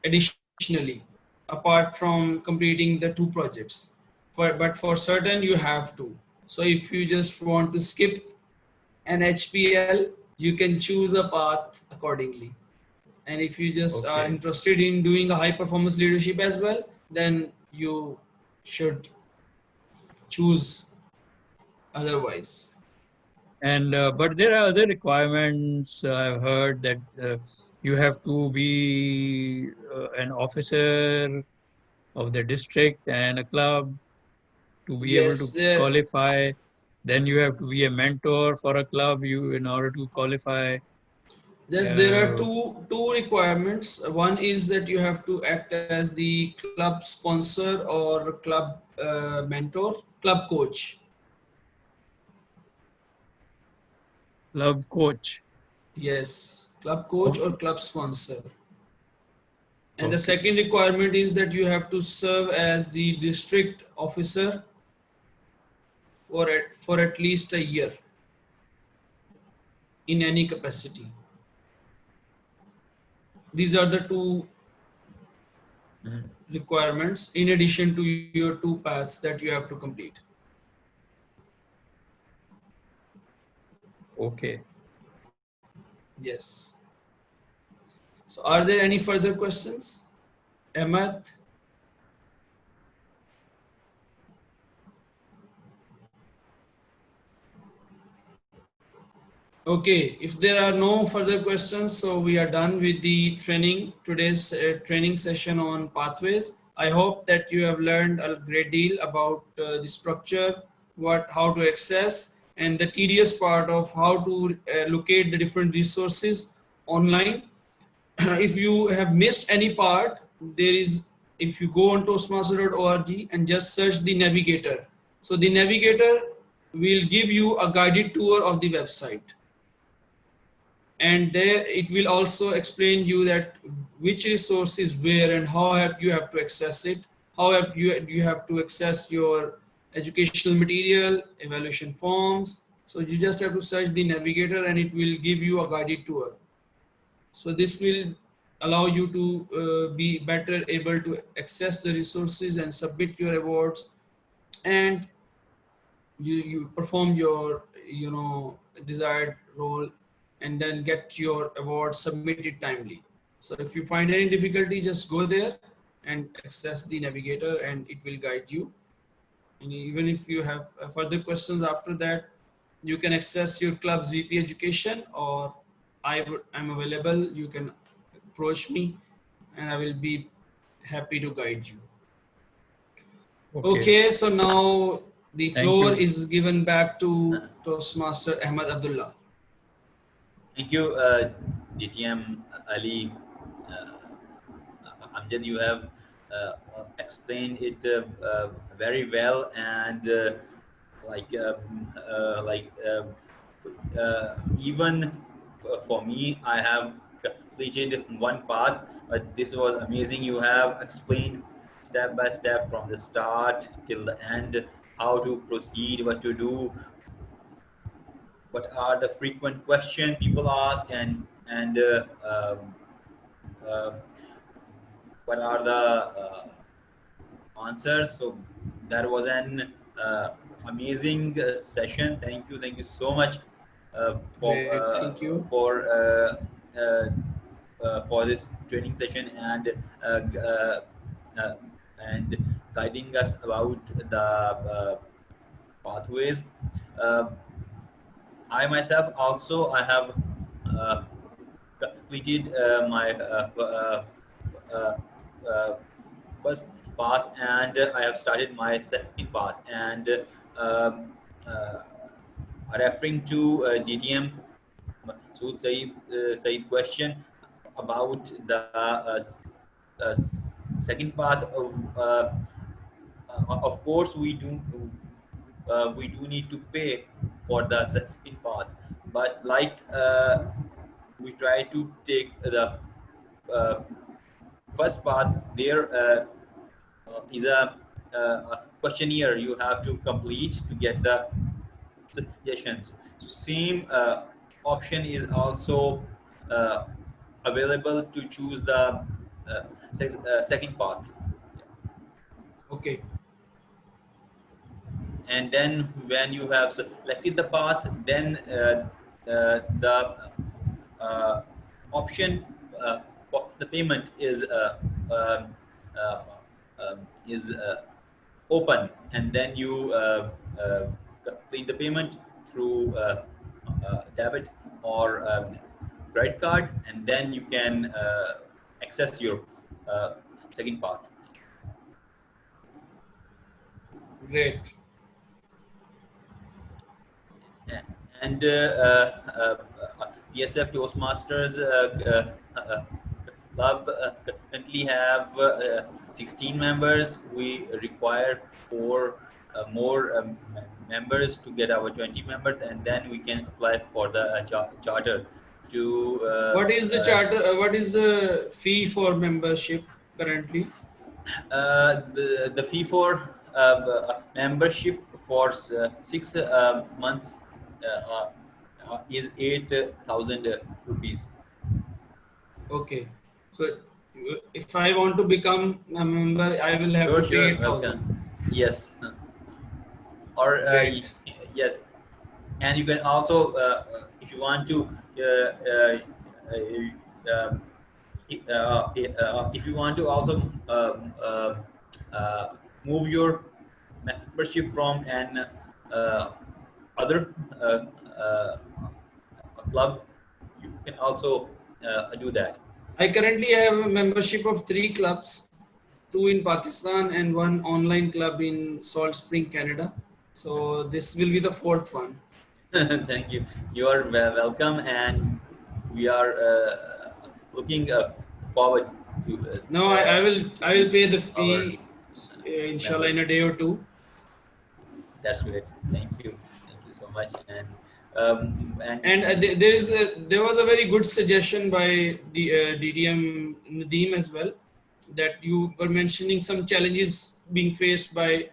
additionally, apart from completing the 2 projects. But for certain, you have to. So if you just want to skip an HPL, you can choose a path accordingly. And if you just are interested in doing a high performance leadership as well, then you should choose otherwise. And but there are other requirements. I've heard that you have to be an officer of the district and a club to be able to qualify. Then you have to be a mentor for a club in order to qualify. Yes, there are two requirements. One is that you have to act as the club sponsor or club mentor, club coach. Club coach. Yes, club coach or Okay. club sponsor. And the Okay. second requirement is that you have to serve as the district officer for at least a year in any capacity. These are the two Mhm. requirements in addition to your two paths that you have to complete. Okay. Yes. So are there any further questions? Ahmed? Okay, if there are no further questions, so we are done with the training, today's training session on pathways. I hope that you have learned a great deal about the structure, how to access, and the tedious part of how to locate the different resources online. If you have missed any part, there is, if you go on toastmaster.org and just search the navigator. So the navigator will give you a guided tour of the website, and there it will also explain you that which resource is where and how you have to access it, how you have to access your educational material, evaluation forms. So you just have to search the navigator and it will give you a guided tour. So this will allow you to be better able to access the resources and submit your awards, and you perform your desired role, and then get your award submitted timely. So if you find any difficulty, just go there and access the navigator and it will guide you. And even if you have further questions after that, you can access your club's VP education, or I'm available. You can approach me and I will be happy to guide you. Okay. Okay, so now the Thank floor you. is given back to Toastmaster Ahmed Abdullah. Thank you, DTM Ali. Amjad, you have explained it very well, and like even for me, I have completed one path, but this was amazing. You have explained step by step from the start till the end how to proceed, what to do, what are the frequent questions people ask, and uh, what are the answers. So that was an amazing session. Thank you so much uh, for Great, thank you. for this training session, uh, g- uh, uh, and guiding us about the pathways. Uh, I myself also I have uh, completed my uh, uh, first path, and I have started my second path. And um, uh, referring to DTM Said question about the second path of course we do need to pay for the second path, but like we try to take the uh, first path. There is a questionnaire you have to complete to get the suggestions. So same option is also uh, available to choose the second path. Okay, And then when you have selected the path, then the uh, option for the payment um, uh, is open, and then you complete the payment through debit or credit card, and then you can access your uh, second path. great. And PSF Toastmasters club currently have 16 members. We require four more members to get our 20 members, and then we can apply for the charter. to. What is the charter? What is the fee for membership currently? The fee for membership for 6 months is 8,000 rupees. Okay, so if I want to become a member, I will have Sure, to pay sure, 8,000. yes, or Great. yes, and you can also, if you want to, um, if you want to also uh, move your membership from an other club, you can also do that. I currently have a membership of 3 clubs, 2 in Pakistan and 1 online club in Salt Spring, Canada. So this will be the 4th one. Thank you. You are welcome, and we are looking forward No, I will see pay the our fee, inshallah, member. in a day or two. That's great. Thank you so much. And there was a very good suggestion by the DTM Nadeem as well, that you were mentioning some challenges being faced by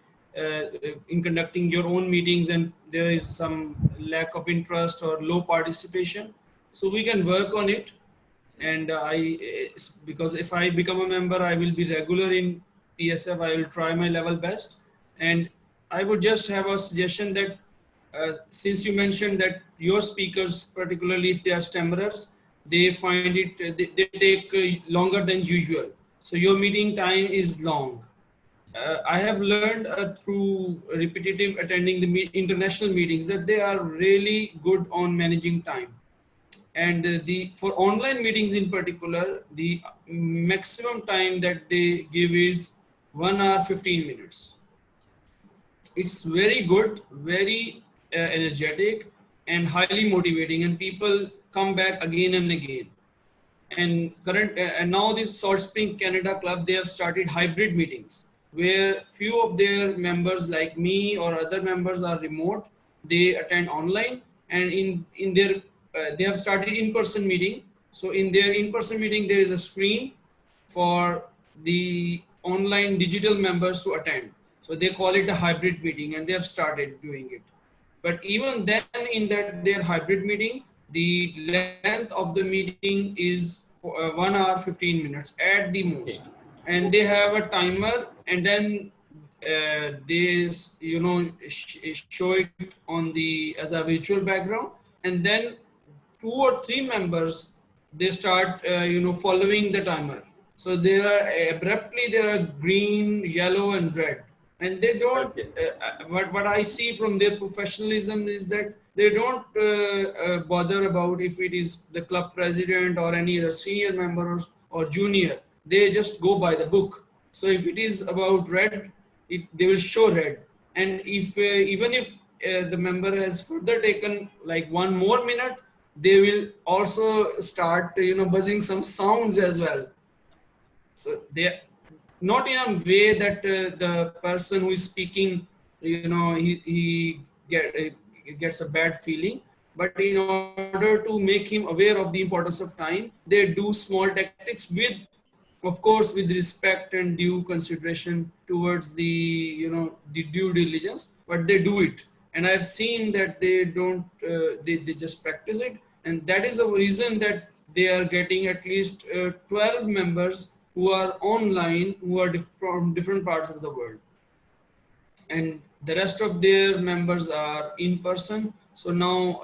in conducting your own meetings, and there is some lack of interest or low participation. So we can work on it. And because if I become a member, I will be regular in PSF. I will try my level best. And I would just have a suggestion that since you mentioned that your speakers, particularly if they are stammerers, they find it, they take longer than usual. So your meeting time is long. I have learned through repetitive attending the international meetings that they are really good on managing time. And the for online meetings in particular, the maximum time that they give is 1 hour 15 minutes. It's very good, very energetic and highly motivating, and people come back again and again. And now this Salt Spring Canada Club, they have started hybrid meetings where few of their members like me or other members are remote. They attend online, and in their they have started in-person meeting. So in their in-person meeting, there is a screen for the online digital members to attend. So they call it a hybrid meeting, and they have started doing it. But even then, in that their hybrid meeting, the length of the meeting is 1 hour 15 minutes at the Okay. most, and they have a timer, and then they show it on the as a virtual background, and then 2 or 3 members, they start following the timer. So there are abruptly there are green, yellow and red, and they don't Okay. what I see from their professionalism is that they don't bother about if it is the club president or any other senior members or junior. They just go by the book. So if it is about red, they will show red. And if even if the member has further taken like 1 more minute, they will also start buzzing some sounds as well. So they not in a way that the person who is speaking, gets a bad feeling, but in order to make him aware of the importance of time, they do small tactics with, of course, with respect and due consideration towards the the due diligence, but they do it. And I've seen that they don't they just practice it, and that is the reason that they are getting at least 12 members who are online, who are from different parts of the world, and the rest of their members are in person. So now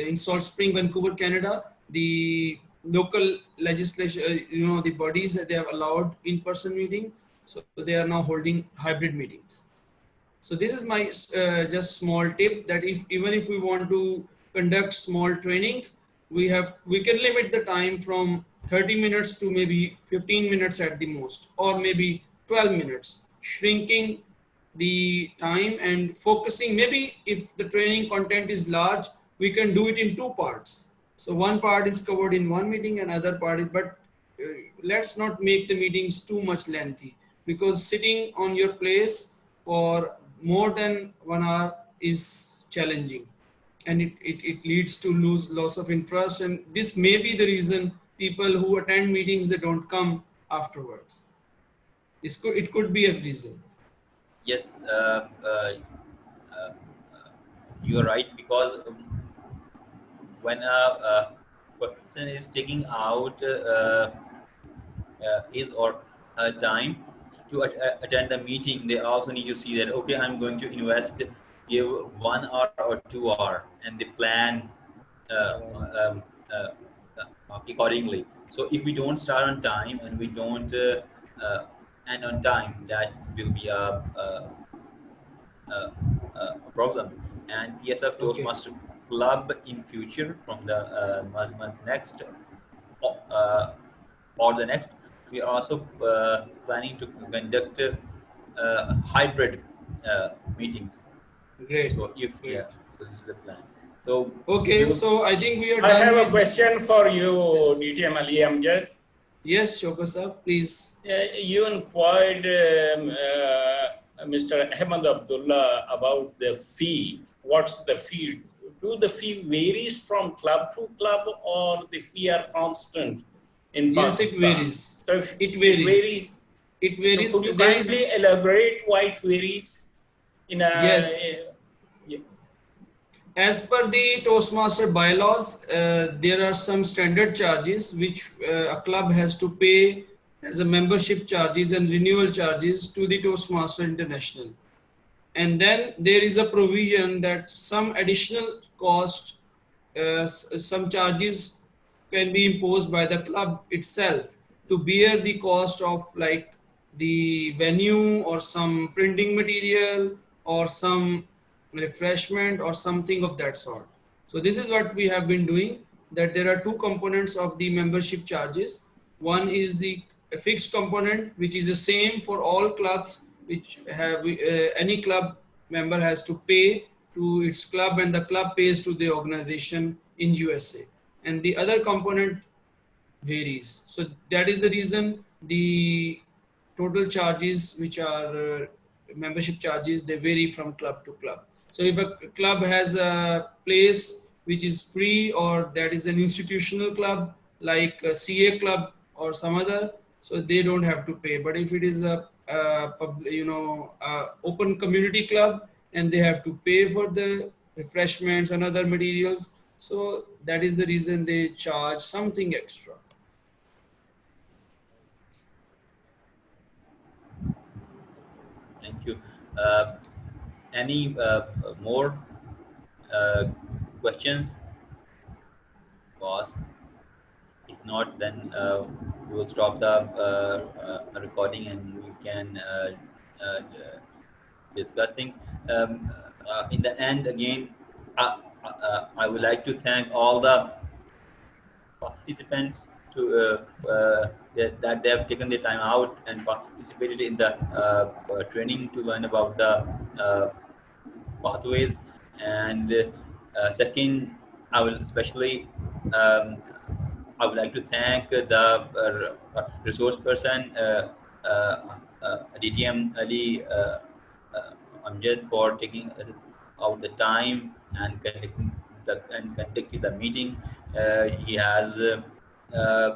in Salt Spring, Vancouver, Canada, the local legislation, the bodies that they have allowed in-person meeting, so they are now holding hybrid meetings. So this is my just small tip, that if even if we want to conduct small trainings, we can limit the time from 30 minutes to maybe 15 minutes at the most, or maybe 12 minutes, shrinking the time and focusing. Maybe if the training content is large, we can do it in 2 parts. So one part is covered in one meeting and other part is, but let's not make the meetings too much lengthy, because sitting on your place for more than 1 hour is challenging. and it leads to loss of interest, and this may be the reason people who attend meetings, they don't come afterwards. It could be a reason. Yes, you are right, because when a person is taking out his or her time to attend the meeting, they also need to see that, okay, I'm going to invest, give 1 hour or 2 hour, and they plan um, uh, accordingly. So if we don't start on time and we don't end on time, that will be a problem. And PSF Okay, Toastmaster Club in future, from the month next, uh, or the next, we are also planning to conduct hybrid meetings. great, So if, great. yeah, so this is the plan. So we Okay, will. so I think we are I done have a with. question for you, Yes, DTM Ali Amjad. yes, Shoko sir, please. You inquired Mr. Ahmed Abdullah about the fee. What's the fee? Do the fee varies from club to club, or the fee are constant in Yes, it Pakistan? varies. So if It it varies. varies, It so varies. could you There is, kindly elaborate why it varies in yes. a As per the Toastmaster bylaws, there are some standard charges which a club has to pay as a membership charges and renewal charges to the Toastmaster International. And then there is a provision that some additional cost, some charges can be imposed by the club itself to bear the cost of, like, the venue or some printing material or some refreshment or something of that sort. So this is what we have been doing, that there are two components of the membership charges. One is the fixed component, which is the same for all clubs, which have any club member has to pay to its club, and the club pays to the organization in USA. And the other component varies. So that is the reason the total charges, which are membership charges, they vary from club to club. So if a club has a place which is free, or that is an institutional club like a CA club or some other, so they don't have to pay. But if it is a open community club, and they have to pay for the refreshments and other materials, so that is the reason they charge something extra. Thank you. Any more uh, questions, boss? If not, then we will stop the recording, and we can uh, discuss things. In the end, again, I would like to thank all the participants that they have taken the time out and participated in the training to learn about the pathways. And second, I will especially I would like to thank the resource person, DTM Ali Amjad, for taking out the time and conducting the meeting. He has uh,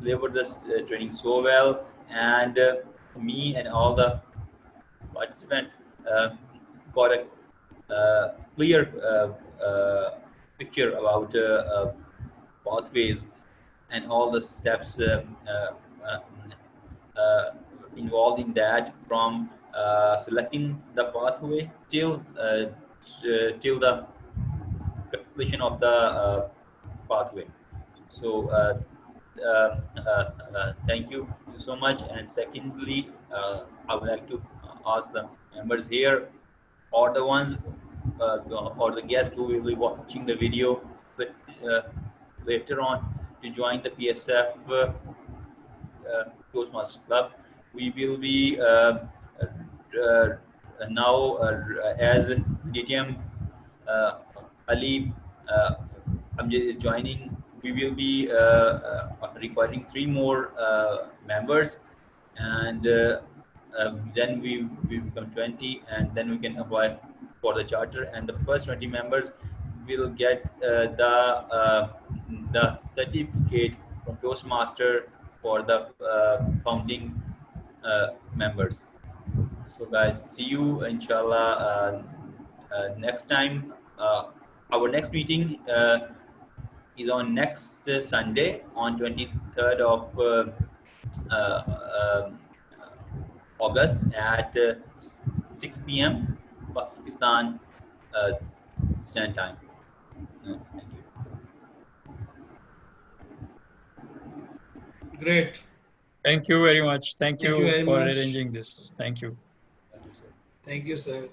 delivered this training so well, and me and all the participants got a clear picture about pathways and all the steps uh, uh, involved in that, from selecting the pathway till the completion of the pathway. So thank you so much. And secondly, I would like to ask the members here, or the ones or the guests who will be watching the video but later on, to join the PSF Toastmasters Club. We will be now, as DTM Ali Amjad is joining, we will be requiring 3 more members, and then we become 20, and then we can apply for the charter, and the first 20 members will get the certificate from Toastmaster for the founding members. So guys, see you inshallah next time. Our next meeting is on next Sunday on 23rd of August at 6 p.m. Pakistan Standard Time. Thank you. Great. Thank you very much. Thank Thank you you very for much. arranging this. Thank you. Thank you, sir. Thank you, sir.